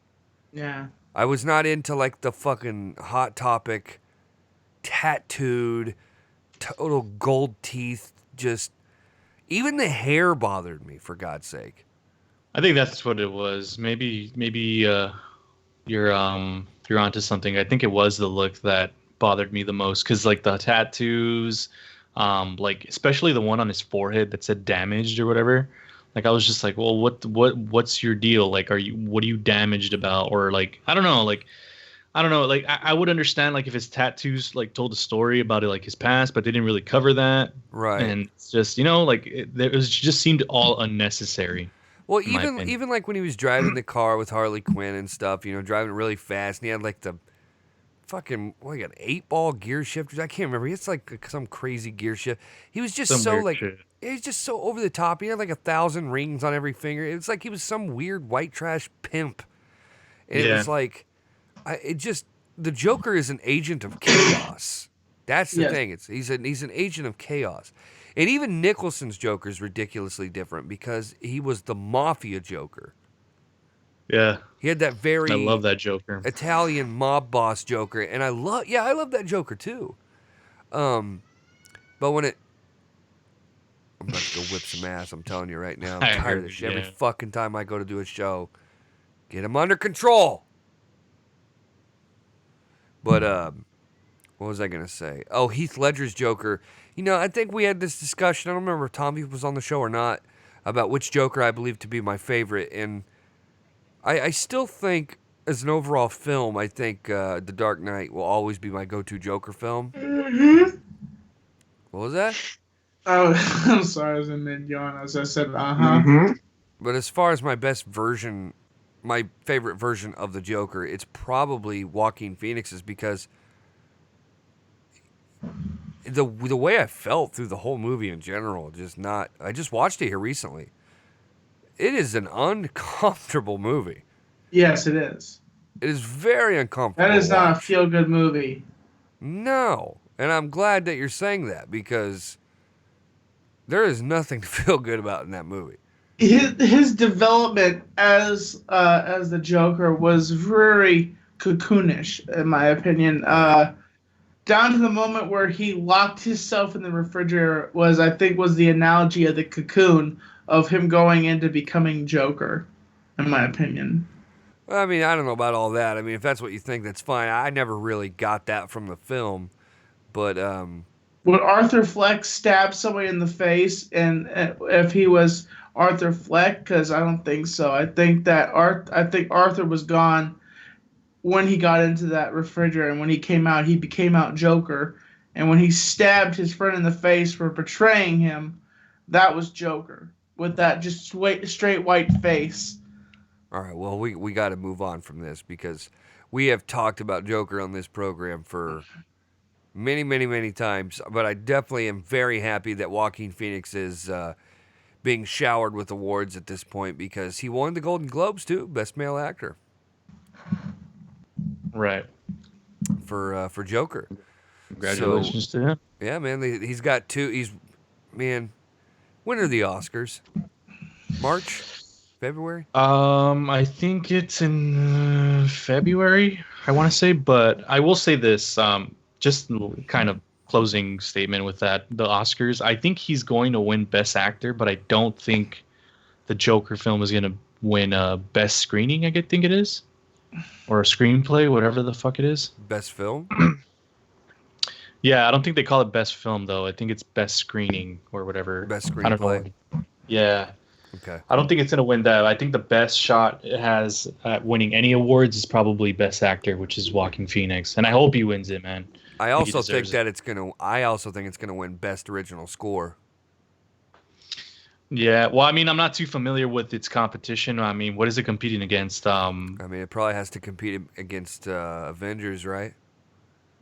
Speaker 2: Yeah.
Speaker 4: I was not into like the fucking Hot Topic, tattooed, total gold teeth, just even the hair bothered me, for God's sake.
Speaker 5: I think that's what it was. Maybe you're onto something. I think it was the look that bothered me the most, because like the tattoos, like especially the one on his forehead that said damaged or whatever. Like I was just like, well, what's your deal? Like, what are you damaged about? Or like, I don't know. Like I would understand like if his tattoos like told a story about it, like his past, but they didn't really cover that.
Speaker 4: Right.
Speaker 5: And it's just, like it just seemed all unnecessary.
Speaker 4: Well, even like when he was driving the car with Harley Quinn and stuff, driving really fast, and he had like the fucking, he got 8-ball gear shifters. I can't remember. It's like some crazy gear shift. He was just so like, he's just so over the top. He had like 1,000 rings on every finger. It was like he was some weird white trash pimp. And it was like, the Joker is an agent of chaos. That's the thing. He's an agent of chaos. And even Nicholson's Joker is ridiculously different because he was the mafia Joker.
Speaker 5: Yeah.
Speaker 4: He had that very...
Speaker 5: I love that Joker.
Speaker 4: Italian mob boss Joker. And I love that Joker too. But when I'm about to go whip some ass, I'm telling you right now. I'm tired of this shit. Every fucking time I go to do a show, get him under control. But, what was I going to say? Oh, Heath Ledger's Joker. I think we had this discussion. I don't remember if Tommy was on the show or not, about which Joker I believe to be my favorite. And I still think, as an overall film, I think The Dark Knight will always be my go-to Joker film.
Speaker 2: Mm-hmm.
Speaker 4: What was that?
Speaker 2: Oh, I'm sorry. I was in mid-yawn as I said, Mm-hmm.
Speaker 4: But as far as my favorite version of the Joker, it's probably Joaquin Phoenix's, because the way I felt through the whole movie in general, I just watched it here recently. It is an uncomfortable movie.
Speaker 2: Yes, it is.
Speaker 4: It is very uncomfortable.
Speaker 2: That is not a feel-good movie.
Speaker 4: No. And I'm glad that you're saying that, because there is nothing to feel good about in that movie.
Speaker 2: His development as the Joker was very cocoonish, in my opinion. Down to the moment where he locked himself in the refrigerator was the analogy of the cocoon of him going into becoming Joker, in my opinion.
Speaker 4: Well, I mean, I don't know about all that. I mean, if that's what you think, that's fine. I never really got that from the film. But
Speaker 2: would Arthur Fleck stab somebody in the face, and if he was Arthur Fleck? Because I don't think so. I think Arthur was gone when he got into that refrigerator, and when he came out, he became out Joker. And when he stabbed his friend in the face for betraying him, that was Joker, with that just straight white face.
Speaker 4: All right, well, we got to move on from this, because we have talked about Joker on this program for many, many, many times, but I definitely am very happy that Joaquin Phoenix is being showered with awards at this point, because he won the Golden Globes too, Best Male Actor.
Speaker 5: Right.
Speaker 4: For Joker.
Speaker 5: Congratulations to him.
Speaker 4: Yeah, man, he's got two. When are the Oscars? March? February?
Speaker 5: I think it's in February, I want to say, but I will say this, just kind of closing statement with that, the Oscars, I think he's going to win Best Actor, but I don't think the Joker film is going to win Best Screening, I think it is, or a screenplay, whatever the fuck it is.
Speaker 4: Best film?
Speaker 5: Yeah, I don't think they call it Best Film, though. I think it's Best Screening or whatever.
Speaker 4: Best
Speaker 5: I don't
Speaker 4: screenplay.
Speaker 5: know. Yeah.
Speaker 4: Okay.
Speaker 5: I don't think it's going to win that. I think the best shot it has at winning any awards is probably Best Actor, which is Joaquin Phoenix, and I hope he wins it, man.
Speaker 4: I also think that it's gonna. I also think it's gonna win Best Original Score.
Speaker 5: Yeah, well, I mean, I'm not too familiar with its competition. I mean, what is it competing against?
Speaker 4: I mean, it probably has to compete against Avengers, right?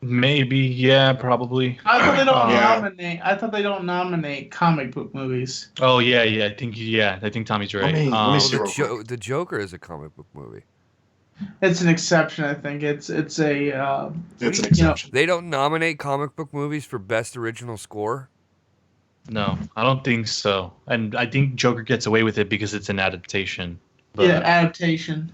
Speaker 5: Maybe, yeah, probably.
Speaker 2: I thought they don't nominate. I thought they don't nominate comic book movies.
Speaker 5: Oh yeah, I think Tommy's right.
Speaker 3: Let me see real quick.
Speaker 4: The Joker is a comic book movie.
Speaker 2: It's an exception, I think. It's an
Speaker 3: exception.
Speaker 4: They don't nominate comic book movies for Best Original Score.
Speaker 5: No, I don't think so. And I think Joker gets away with it because it's an adaptation. But,
Speaker 2: Yeah, adaptation.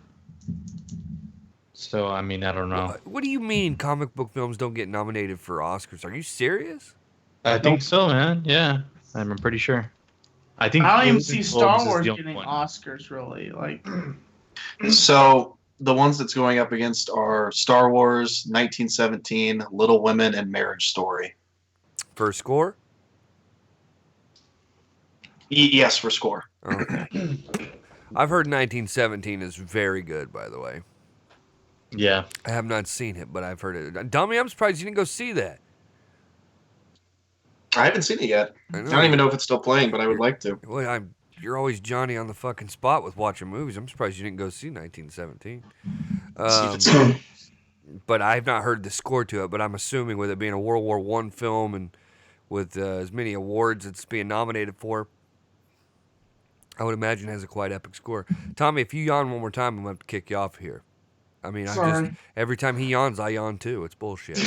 Speaker 5: So, I mean, I don't know.
Speaker 4: What do you mean comic book films don't get nominated for Oscars? Are you serious?
Speaker 5: I think so, man. Yeah, I'm pretty sure. I
Speaker 2: don't even see
Speaker 5: Golden
Speaker 2: Star
Speaker 5: Globes is
Speaker 2: Wars
Speaker 5: the only
Speaker 2: getting
Speaker 5: one.
Speaker 2: Oscars, really. Like,
Speaker 3: So the ones that's going up against are Star Wars, 1917, Little Women, and Marriage Story.
Speaker 4: For score?
Speaker 3: Yes, for score.
Speaker 4: Okay. I've heard 1917 is very good, by the way.
Speaker 5: Yeah.
Speaker 4: I have not seen it, but I've heard it. Dummy, I'm surprised you didn't go see that.
Speaker 3: I haven't seen it yet.
Speaker 4: I
Speaker 3: I don't even know if it's still playing, but I would like to.
Speaker 4: Well, you're always Johnny on the fucking spot with watching movies. I'm surprised you didn't go see 1917.
Speaker 3: See if it's
Speaker 4: But I've not heard the score to it, but I'm assuming with it being a World War I film and with as many awards it's being nominated for, I would imagine it has a quite epic score. Tommy, if you yawn one more time, I'm going to have to kick you off here. I mean, every time he yawns, I yawn too. It's bullshit.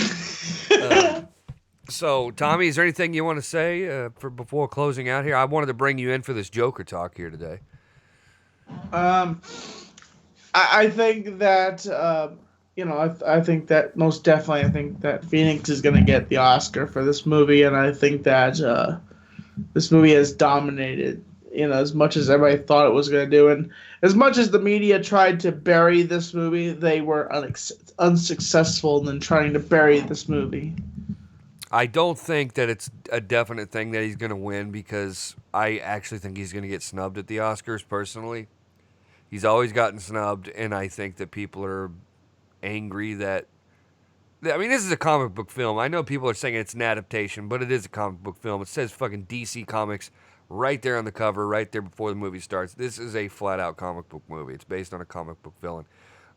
Speaker 4: So, Tommy, is there anything you want to say before closing out here? I wanted to bring you in for this Joker talk here today.
Speaker 2: I think that I think that most definitely, I think that Phoenix is going to get the Oscar for this movie, and I think that this movie has dominated. As much as everybody thought it was going to do, and as much as the media tried to bury this movie, they were unsuccessful in trying to bury this movie.
Speaker 4: I don't think that it's a definite thing that he's going to win because I actually think he's going to get snubbed at the Oscars, personally. He's always gotten snubbed, and I think that people are angry that... I mean, this is a comic book film. I know people are saying it's an adaptation, but it is a comic book film. It says fucking DC Comics right there on the cover, right there before the movie starts. This is a flat-out comic book movie. It's based on a comic book villain.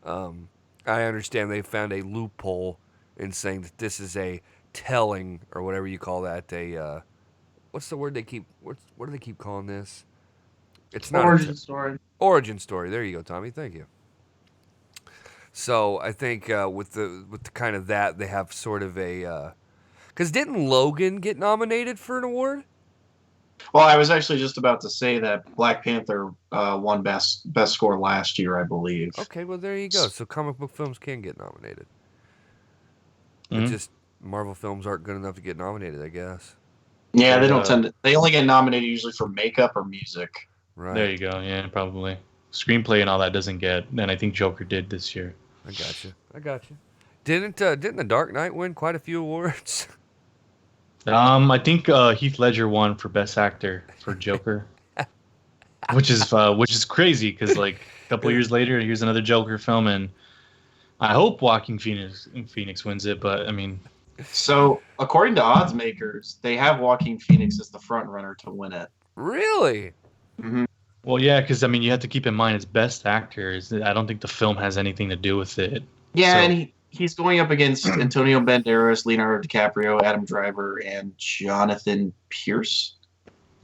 Speaker 4: I understand they found a loophole in saying that this is a telling, or whatever you call that, what's the word they keep, what do they keep calling this? It's not
Speaker 2: origin story.
Speaker 4: Origin story. There you go, Tommy. Thank you. So I think with the kind of that, they have sort of a, because didn't Logan get nominated for an award?
Speaker 3: Well, I was actually just about to say that Black Panther won best score last year, I believe.
Speaker 4: Okay, well there you go. So comic book films can get nominated.
Speaker 5: Mm-hmm.
Speaker 4: It's just Marvel films aren't good enough to get nominated, I guess.
Speaker 3: Yeah, they don't tend to. They only get nominated usually for makeup or music.
Speaker 4: Right.
Speaker 5: There you go. Yeah, probably. Screenplay and all that doesn't get, and I think Joker did this year.
Speaker 4: I got you. Didn't The Dark Knight win quite a few awards?
Speaker 5: I think Heath Ledger won for Best Actor for Joker, which is crazy because like a couple years later, here's another Joker film, and I hope Joaquin Phoenix wins it. But I mean,
Speaker 3: so according to odds makers, they have Joaquin Phoenix as the front runner to win it.
Speaker 4: Really?
Speaker 3: Mm-hmm.
Speaker 5: Well, yeah, because I mean, you have to keep in mind it's Best Actor. I don't think the film has anything to do with it.
Speaker 3: Yeah,
Speaker 5: So-
Speaker 3: and he's going up against Antonio Banderas, Leonardo DiCaprio, Adam Driver, and Jonathan Pierce.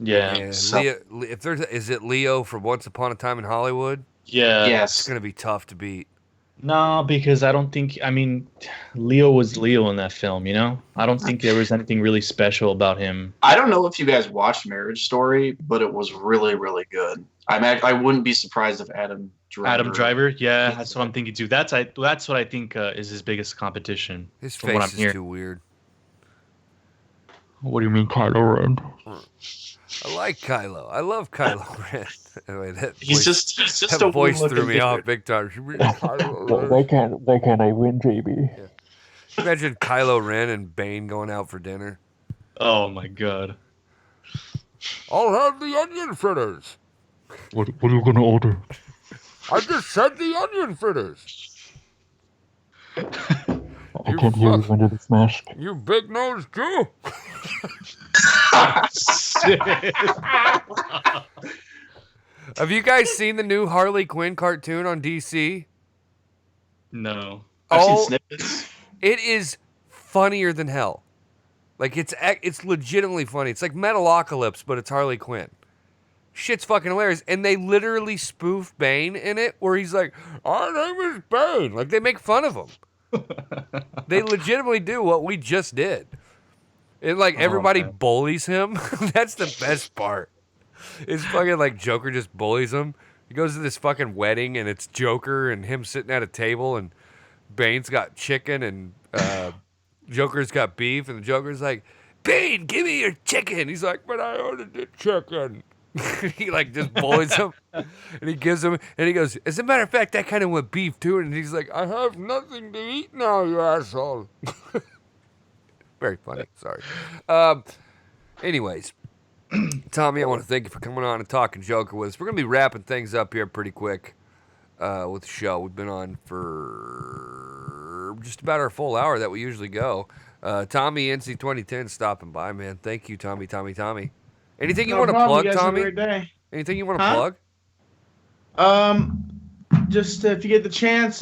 Speaker 5: Yeah.
Speaker 4: And
Speaker 3: So-
Speaker 4: is it Leo from Once Upon a Time in Hollywood?
Speaker 5: Yeah.
Speaker 3: Yes.
Speaker 4: It's gonna be tough to beat.
Speaker 5: No, because I don't think. I mean, Leo was Leo in that film. I don't think there was anything really special about him.
Speaker 8: I don't know if you guys watched Marriage Story, but it was really, really good. I wouldn't be surprised if Adam
Speaker 5: Driver, yeah, that's what I'm thinking too. That's what I think is his biggest competition.
Speaker 4: His
Speaker 5: from what I'm
Speaker 4: face is
Speaker 5: hearing.
Speaker 4: too weird.
Speaker 5: What do you mean, Kylo Ren?
Speaker 4: I like Kylo. I love Kylo Ren. Anyway,
Speaker 8: he's just
Speaker 4: that
Speaker 8: a
Speaker 4: voice
Speaker 8: weird-looking
Speaker 4: threw me
Speaker 8: dude.
Speaker 4: off big time.
Speaker 5: Why can't I win, JB?
Speaker 4: Yeah. Imagine Kylo Ren and Bane going out for dinner.
Speaker 5: Oh my god.
Speaker 4: I'll have the onion fritters.
Speaker 5: What are you gonna order?
Speaker 4: I just said the onion fritters.
Speaker 5: I can't hear you under this mask.
Speaker 4: You big nosed Jew. Have you guys seen the new Harley Quinn cartoon on DC?
Speaker 5: No.
Speaker 8: I've seen
Speaker 4: Oh,
Speaker 8: snippets.
Speaker 4: it is funnier than hell. Like it's legitimately funny. It's like Metalocalypse, but it's Harley Quinn. Shit's fucking hilarious. And they literally spoof Bane in it, where he's like, "Our name is Bane." Like they make fun of him. They legitimately do what we just did. And like everybody bullies him. That's the best part. It's fucking like Joker just bullies him. He goes to this fucking wedding and it's Joker and him sitting at a table and Bane's got chicken and Joker's got beef and the Joker's like, "Bane, give me your chicken." He's like, "But I ordered the chicken." He like just bullies him and he gives him and he goes, "As a matter of fact, I kind of want beef too." And he's like, "I have nothing to eat now, you asshole." Very funny. Sorry. Anyways, Tommy, I want to thank you for coming on and talking Joker with us. We're going to be wrapping things up here pretty quick with the show. We've been on for just about our full hour that we usually go. TommyNC2010 stopping by, man. Thank you, Tommy. Anything you want to plug,
Speaker 2: You guys have a
Speaker 4: Tommy?
Speaker 2: great day.
Speaker 4: Anything you want to plug?
Speaker 2: Just if you get the chance,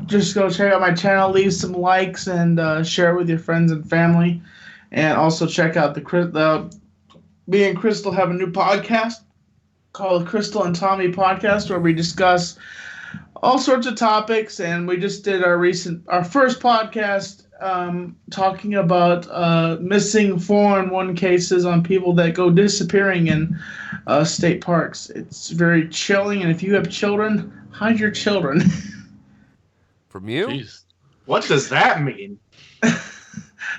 Speaker 2: just go check out my channel, leave some likes, and share it with your friends and family. And also check out me and Crystal have a new podcast called the Crystal and Tommy Podcast, where we discuss all sorts of topics. And we just did our first podcast talking about missing 411 cases on people that go disappearing in state parks. It's very chilling, and if you have children, hide your children.
Speaker 4: From you?
Speaker 5: Jeez.
Speaker 8: What does that mean?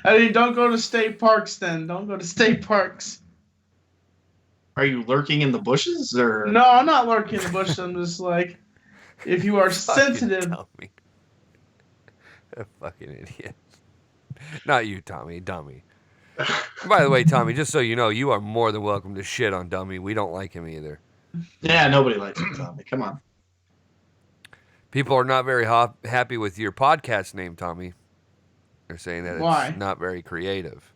Speaker 2: I mean, don't go to state parks then. Don't go to state parks.
Speaker 8: Are you lurking in the bushes, or
Speaker 2: No, I'm not lurking in the bush. I'm just like, if you are sensitive.
Speaker 4: Tommy. A fucking idiot. Not you, Tommy. Dummy. By the way, Tommy, just so you know, you are more than welcome to shit on Dummy. We don't like him either.
Speaker 8: Yeah, nobody likes you, Tommy. Come on.
Speaker 4: People are not very happy with your podcast name, Tommy. They're saying that
Speaker 2: Why?
Speaker 4: It's not very creative.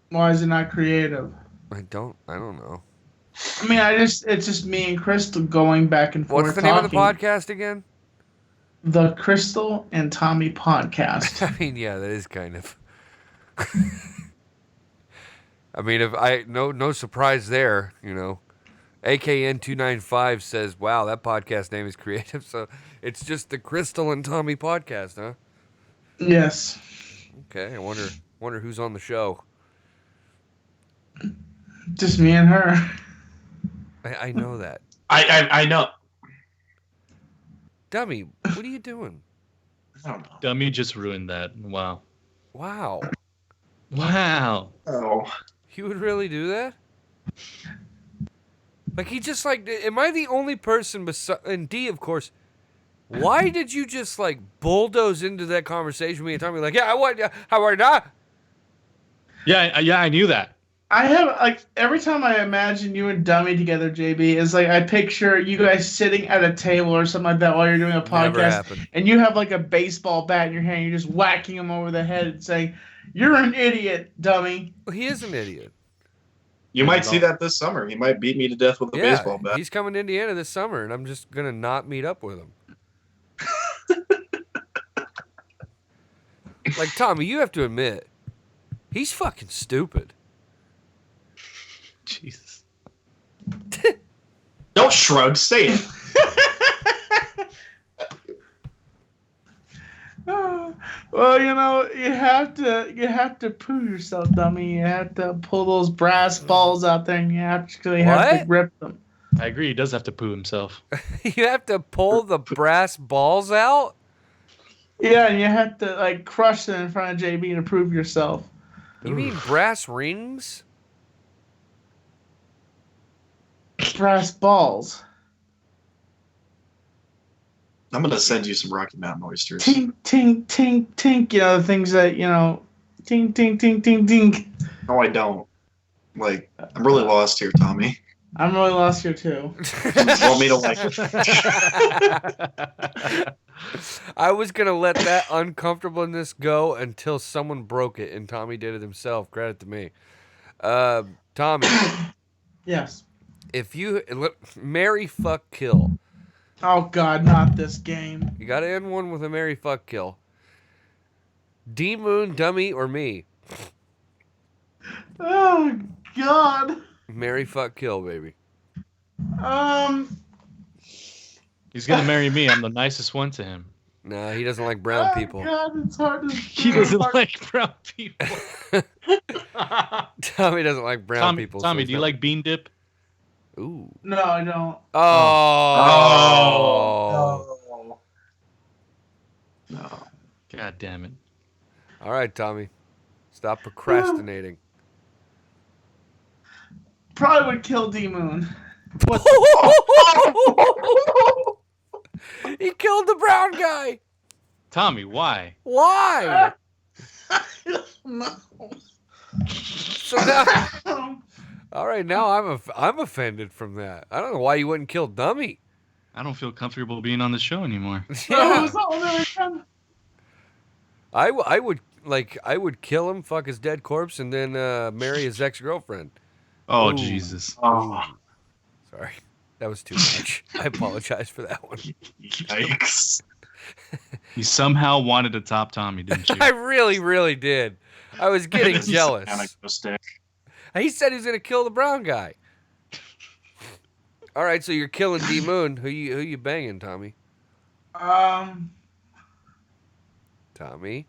Speaker 2: Why is it not creative?
Speaker 4: I don't know.
Speaker 2: I mean, it's just me and Crystal going back and forth.
Speaker 4: What's the name of the podcast again?
Speaker 2: The Crystal and Tommy Podcast.
Speaker 4: I mean, yeah, that is kind of. I mean, no surprise there, you know. AKN295 says, "Wow, that podcast name is creative." So it's just the Crystal and Tommy Podcast, huh?
Speaker 2: Yes.
Speaker 4: Okay, I wonder who's on the show.
Speaker 2: Just me and her.
Speaker 4: I know that.
Speaker 8: I know.
Speaker 4: Dummy, what are you doing?
Speaker 8: I don't know.
Speaker 5: Dummy just ruined that. Wow.
Speaker 4: Wow.
Speaker 8: Oh.
Speaker 4: You would really do that? Like, he just, like, am I the only person and D, of course, why did you just, like, bulldoze into that conversation with me and Tommy, like, how are you not?
Speaker 5: Yeah, I knew that.
Speaker 2: I have, like, every time I imagine you and Dummy together, JB, it's like I picture you guys sitting at a table or something like that while you're doing a podcast.
Speaker 4: Never happened.
Speaker 2: And you have, like, a baseball bat in your hand. You're just whacking him over the head and saying, "You're an idiot, Dummy."
Speaker 4: Well, he is an idiot.
Speaker 8: You might see that this summer. He might beat me to death with a baseball bat.
Speaker 4: He's coming to Indiana this summer, and I'm just going to not meet up with him. Like, Tommy, you have to admit, he's fucking stupid.
Speaker 5: Jesus.
Speaker 8: Don't shrug. Say it.
Speaker 2: Well, you have to prove yourself, dummy. You have to pull those brass balls out there, and you actually have to
Speaker 4: What?
Speaker 2: grip them.
Speaker 5: I agree. He does have to poo himself.
Speaker 4: You have to pull the brass balls out?
Speaker 2: Yeah, and you have to like crush them in front of JB to prove yourself.
Speaker 4: You mean brass rings?
Speaker 2: Brass balls.
Speaker 8: I'm gonna send you some Rocky Mountain oysters.
Speaker 2: Tink, tink, tink, tink. The things that tink, tink, tink, tink, tink.
Speaker 8: No, I don't. Like, I'm really lost here, Tommy.
Speaker 2: I'm really lost here too.
Speaker 8: Want me to like?
Speaker 4: I was gonna let that uncomfortableness go until someone broke it, and Tommy did it himself. Credit to me. Tommy.
Speaker 2: Yes.
Speaker 4: If you marry, fuck, kill.
Speaker 2: Oh God, not this game.
Speaker 4: You gotta end one with a marry, fuck, kill. D-Moon, Dummy, or me?
Speaker 2: Oh God.
Speaker 4: Marry, fuck, kill, baby.
Speaker 5: He's gonna marry me. I'm the nicest one to him.
Speaker 4: Nah, he doesn't like brown people.
Speaker 2: God, it's hard to.
Speaker 5: He doesn't like brown people.
Speaker 4: Tommy doesn't like brown people.
Speaker 5: Tommy, do you like bean dip?
Speaker 4: Ooh.
Speaker 2: No, I don't.
Speaker 4: Oh.
Speaker 8: No.
Speaker 5: God damn it.
Speaker 4: All right, Tommy. Stop procrastinating.
Speaker 2: Probably would kill D-Moon.
Speaker 4: He killed the brown guy.
Speaker 5: Tommy, why?
Speaker 4: Why?
Speaker 2: No.
Speaker 4: So now, all right, now I'm offended from that. I don't know why you wouldn't kill Dummy.
Speaker 5: I don't feel comfortable being on the show anymore.
Speaker 4: Yeah. I would kill him, fuck his dead corpse, and then marry his ex-girlfriend.
Speaker 5: Oh,
Speaker 4: Ooh.
Speaker 5: Jesus.
Speaker 8: Oh,
Speaker 4: Sorry, that was too much. I apologize for that one.
Speaker 8: yikes!
Speaker 5: You somehow wanted to top Tommy, didn't you?
Speaker 4: I really, really did. I was getting
Speaker 8: This is
Speaker 4: jealous.
Speaker 8: anachronistic.
Speaker 4: He said he was gonna kill the brown guy. All right, so you're killing D-Moon. Who you banging, Tommy? Tommy.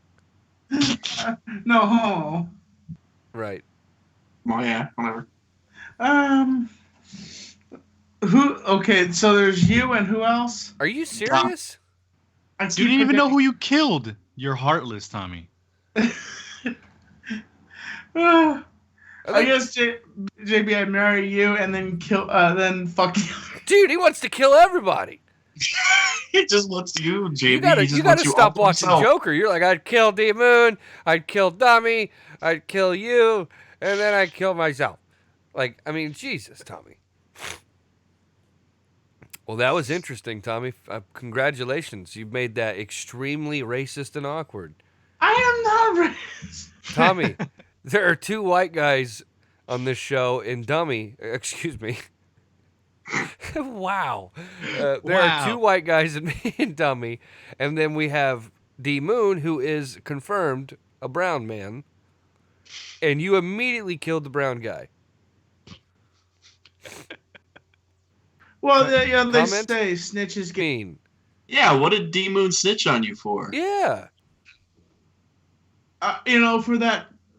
Speaker 2: No.
Speaker 4: Right.
Speaker 8: Well, yeah, whatever.
Speaker 2: Who? Okay, so there's you and who else?
Speaker 4: Are you serious?
Speaker 2: I
Speaker 5: You
Speaker 2: keep
Speaker 5: didn't even know
Speaker 2: forgetting-
Speaker 5: who you killed. You're heartless, Tommy.
Speaker 2: I guess JB, I'd marry you and then then fuck you.
Speaker 4: Dude, he wants to kill everybody.
Speaker 8: He just wants you, JB.
Speaker 4: You gotta
Speaker 8: he just wants
Speaker 4: stop
Speaker 8: all
Speaker 4: watching
Speaker 8: himself.
Speaker 4: Joker. You're like, I'd kill D-Moon, I'd kill Dummy, I'd kill you, and then I'd kill myself. Like, I mean, Jesus, Tommy. Well, that was interesting, Tommy. Congratulations. You made that extremely racist and awkward.
Speaker 2: I am not racist.
Speaker 4: Tommy, there are two white guys on this show in Dummy. Excuse me. Wow. There are two white guys in me and Dummy. And then we have D-Moon, who is confirmed a brown man. And you immediately killed the brown guy.
Speaker 2: Well, they
Speaker 4: Comment?
Speaker 2: say snitches get.
Speaker 4: Mean.
Speaker 8: Yeah, what did D-Moon snitch on you for?
Speaker 4: Yeah.
Speaker 2: For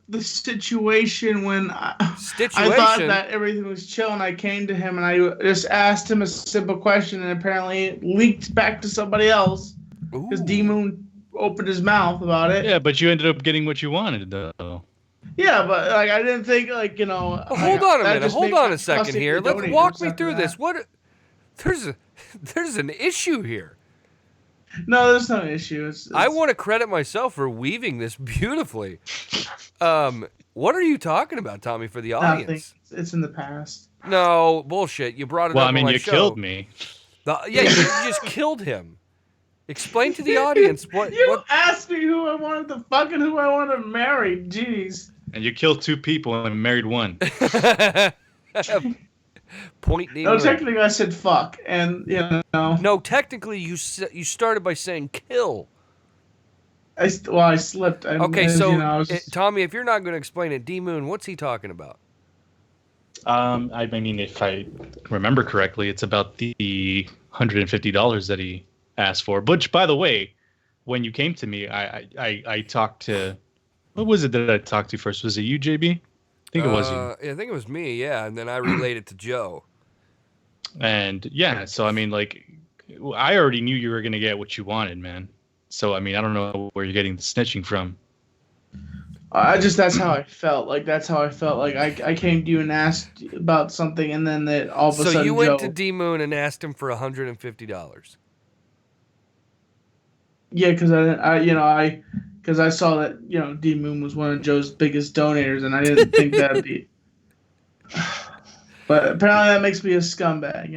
Speaker 2: the situation when I
Speaker 4: Situation.
Speaker 2: thought that everything was chill, and I came to him and I just asked him a simple question, and apparently it leaked back to somebody else because
Speaker 4: Ooh.
Speaker 2: D-Moon opened his mouth about it.
Speaker 5: Yeah, but you ended up getting what you wanted, though.
Speaker 2: Yeah, but I didn't think
Speaker 4: Well, hold on a minute. Hold on a second here. Let's walk me through this. There's an issue here.
Speaker 2: No, there's no issue.
Speaker 4: I want to credit myself for weaving this beautifully. What are you talking about, Tommy, for the
Speaker 2: nothing.
Speaker 4: audience?
Speaker 2: It's in the past.
Speaker 4: No, bullshit. You brought it
Speaker 5: Well,
Speaker 4: up
Speaker 5: I mean,
Speaker 4: on my
Speaker 5: you
Speaker 4: show.
Speaker 5: killed me.
Speaker 4: You just killed him. Explain to the audience what...
Speaker 2: You asked me who I wanted to fuck and who I wanted to marry. Jeez.
Speaker 5: And you killed two people and married one.
Speaker 4: Point
Speaker 2: No, technically I said fuck, and
Speaker 4: No, technically you started by saying kill.
Speaker 2: I slipped.
Speaker 4: Okay, so Tommy, if you're not going to explain it, D-Moon, what's he talking about?
Speaker 5: I mean, if I remember correctly, it's about the $150 that he asked for. Which, by the way, when you came to me, I talked to. What was it that I talked to first? Was it you, JB? I think it was you.
Speaker 4: Yeah, I think it was me. Yeah, and then I relayed it to Joe.
Speaker 5: And yeah, so I mean, like, I already knew you were gonna get what you wanted, man. So I mean, I don't know where you're getting the snitching from.
Speaker 2: That's how I felt. Like that's how I felt. Like I came to you and asked about something, and then that all of a sudden.
Speaker 4: So you went
Speaker 2: Joe,
Speaker 4: to D Moon and asked him for $150.
Speaker 2: Yeah, because because I saw that D Moon was one of Joe's biggest donators, and I didn't think that'd be. But apparently that makes me a scumbag.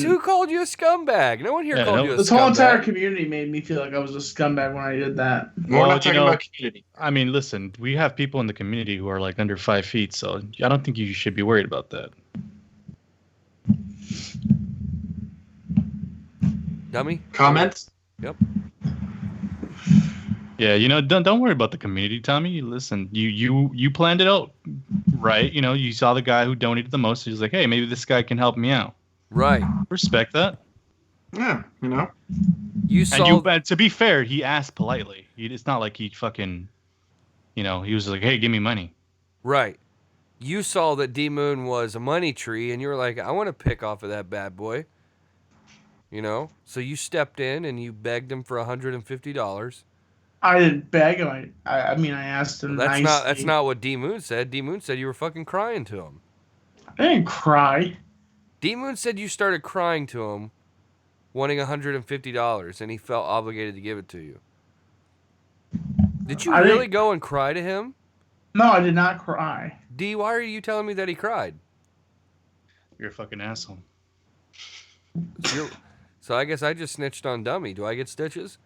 Speaker 4: Who called you a scumbag? No one here called you a scumbag.
Speaker 2: This whole entire community made me feel like I was a scumbag when I did that.
Speaker 8: We're not talking about community.
Speaker 5: I mean, listen, we have people in the community who are like under 5 feet, so I don't think you should be worried about that.
Speaker 4: Dummy?
Speaker 8: Comments?
Speaker 4: Yep.
Speaker 5: Yeah, don't worry about the community, Tommy. Listen, you planned it out, right? You saw the guy who donated the most. So he was like, hey, maybe this guy can help me out.
Speaker 4: Right.
Speaker 5: Respect that.
Speaker 8: Yeah,
Speaker 4: You saw.
Speaker 5: And to be fair, he asked politely. It's not like he fucking, he was like, hey, give me money.
Speaker 4: Right. You saw that D Moon was a money tree, and you were like, I want to pick off of that bad boy. So you stepped in and you begged him for $150.
Speaker 2: I didn't beg him. I mean, I asked him.
Speaker 4: Well,
Speaker 2: nicely.
Speaker 4: that's not what D Moon said. D Moon said you were fucking crying to him.
Speaker 2: I didn't cry.
Speaker 4: D Moon said you started crying to him, wanting $150, and he felt obligated to give it to you. Did you really go and cry to him?
Speaker 2: No, I did not cry.
Speaker 4: D, why are you telling me that he cried?
Speaker 5: You're a fucking asshole.
Speaker 4: So I guess I just snitched on Dummy. Do I get stitches?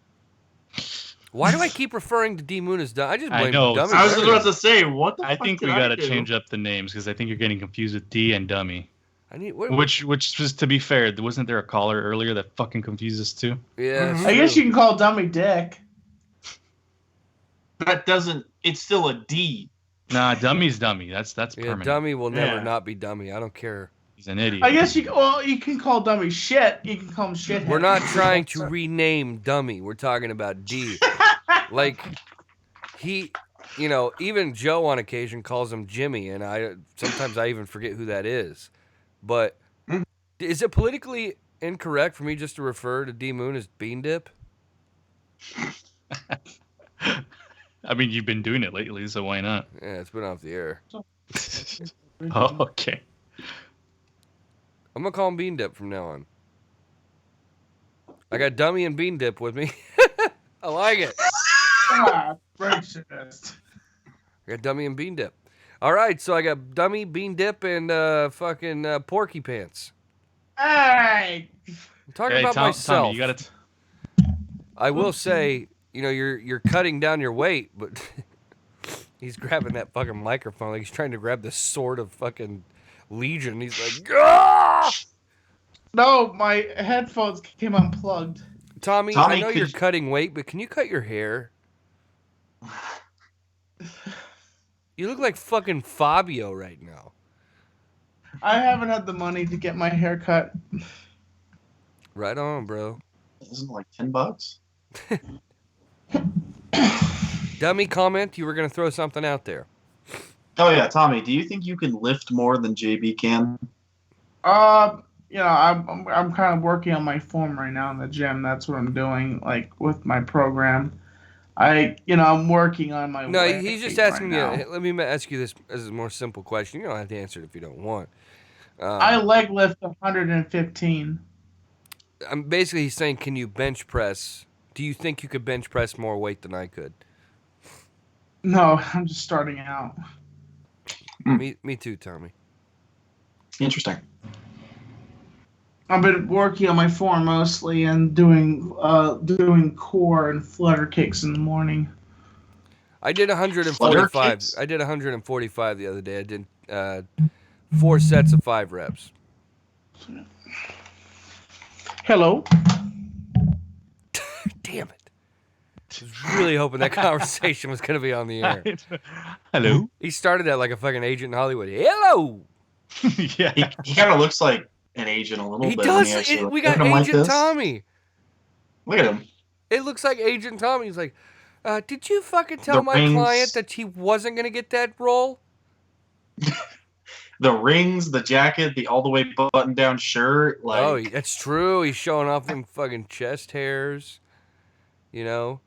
Speaker 4: Why do I keep referring to D Moon as Dummy? I just blame Dummy.
Speaker 8: I was just about to say, what the
Speaker 5: I
Speaker 8: fuck
Speaker 5: think we gotta change up the names because I think you're getting confused with D and Dummy. Which was, to be fair, wasn't there a caller earlier that fucking confused us too?
Speaker 4: Yeah.
Speaker 2: I guess you can call Dummy Dick.
Speaker 8: That doesn't. It's still a D.
Speaker 5: Nah, Dummy's Dummy. That's permanent.
Speaker 4: Dummy will never not be Dummy. I don't care.
Speaker 5: He's an idiot.
Speaker 2: I guess you can call Dummy shit. You can call him shit.
Speaker 4: We're not trying to rename Dummy. We're talking about D. Like, he, even Joe on occasion calls him Jimmy, and sometimes I even forget who that is. But is it politically incorrect for me just to refer to D Moon as Bean Dip?
Speaker 5: I mean, you've been doing it lately, so why not?
Speaker 4: Yeah, it's been off the air.
Speaker 5: Oh, okay.
Speaker 4: I'm going to call him Bean Dip from now on. I got Dummy and Bean Dip with me. I like it.
Speaker 2: Racist.
Speaker 4: I got Dummy and Bean Dip. All right, so I got Dummy, Bean Dip, and fucking Porky Pants.
Speaker 2: Hey!
Speaker 4: I'm talking about myself.
Speaker 5: Tommy, you gotta
Speaker 4: I will say, you're cutting down your weight, but he's grabbing that fucking microphone like he's trying to grab the sword of fucking Legion. He's like, ah!
Speaker 2: No, my headphones came unplugged.
Speaker 4: Tommy, I know you're cutting weight, but can you cut your hair? You look like fucking Fabio right now.
Speaker 2: I haven't had the money to get my hair cut.
Speaker 4: Right on, bro.
Speaker 8: Isn't it like $10?
Speaker 4: Dummy, comment. You were going to throw something out there.
Speaker 8: Oh, yeah. Tommy, do you think you can lift more than JB can?
Speaker 2: I'm kind of working on my form right now in the gym. That's what I'm doing, like, with my program. I'm working on my
Speaker 4: No, he's just asking you. Let me ask you this as a more simple question. You don't have to answer it if you don't want.
Speaker 2: I leg lift 115.
Speaker 4: Basically, he's saying, can you bench press? Do you think you could bench press more weight than I could?
Speaker 2: No, I'm just starting out.
Speaker 4: Me too, Tommy.
Speaker 8: Interesting.
Speaker 2: I've been working on my form mostly and doing core and flutter kicks in the morning.
Speaker 4: I did 145. I did 145 the other day. I did 4 sets of 5 reps.
Speaker 2: Hello.
Speaker 4: Damn it. I was really hoping that conversation was going to be on the air.
Speaker 5: Hello.
Speaker 4: He started that like a fucking agent in Hollywood. Hello.
Speaker 5: Yeah.
Speaker 8: He kind of looks like an agent a little bit.
Speaker 4: He does. We got Agent Tommy.
Speaker 8: Look at him.
Speaker 4: It looks like Agent Tommy. He's like, did you fucking tell
Speaker 8: The
Speaker 4: my
Speaker 8: rings.
Speaker 4: client that he wasn't going to get that role?
Speaker 8: The rings, the jacket, the all the way button down shirt. Like,
Speaker 4: Oh, that's true. He's showing off them fucking chest hairs. You know?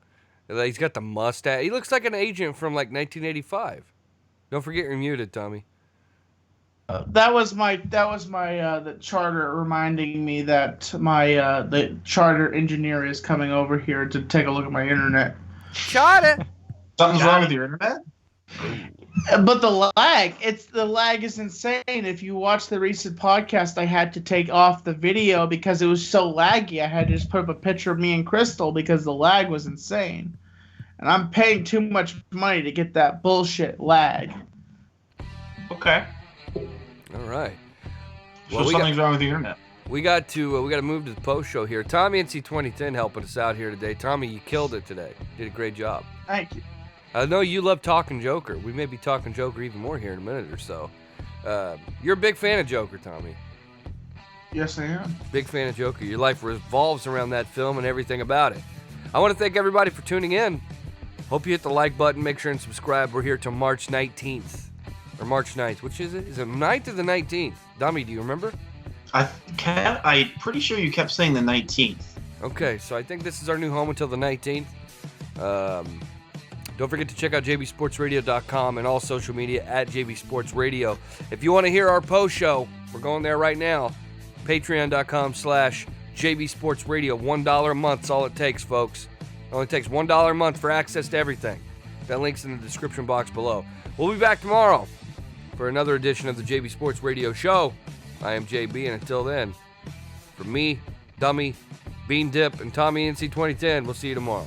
Speaker 4: He's got the mustache. He looks like an agent from like 1985. Don't forget you're muted, Tommy.
Speaker 2: That was my the charter reminding me that my the charter engineer is coming over here to take a look at my internet.
Speaker 4: Shot it.
Speaker 8: something's wrong with your internet?
Speaker 2: But the lag is insane. If you watch the recent podcast, I had to take off the video because it was so laggy. I had to just put up a picture of me and Crystal because the lag was insane. And I'm paying too much money to get that bullshit lag.
Speaker 8: Okay.
Speaker 4: All right.
Speaker 8: So something's wrong with the internet.
Speaker 4: We got to move to the post show here. TommyNC2010 helping us out here today. Tommy, you killed it today. Did a great job.
Speaker 2: Thank you.
Speaker 4: I know you love talking Joker. We may be talking Joker even more here in a minute or so. You're a big fan of Joker, Tommy.
Speaker 2: Yes, I am.
Speaker 4: Big fan of Joker. Your life revolves around that film and everything about it. I want to thank everybody for tuning in. Hope you hit the like button. Make sure and subscribe. We're here till March 19th. Or March 9th. Which is it? Is it 9th or the 19th? Dummy, do you remember?
Speaker 8: I'm pretty sure you kept saying the 19th.
Speaker 4: Okay, so I think this is our new home until the 19th. Don't forget to check out jbsportsradio.com and all social media at jbsportsradio. If you want to hear our post show, we're going there right now. Patreon.com/jbsportsradio. $1 a month is all it takes, folks. It only takes $1 a month for access to everything. That link's in the description box below. We'll be back tomorrow for another edition of the JB Sports Radio Show. I am JB, and until then, from me, Dummy, Bean Dip, and TommyNC2010, we'll see you tomorrow.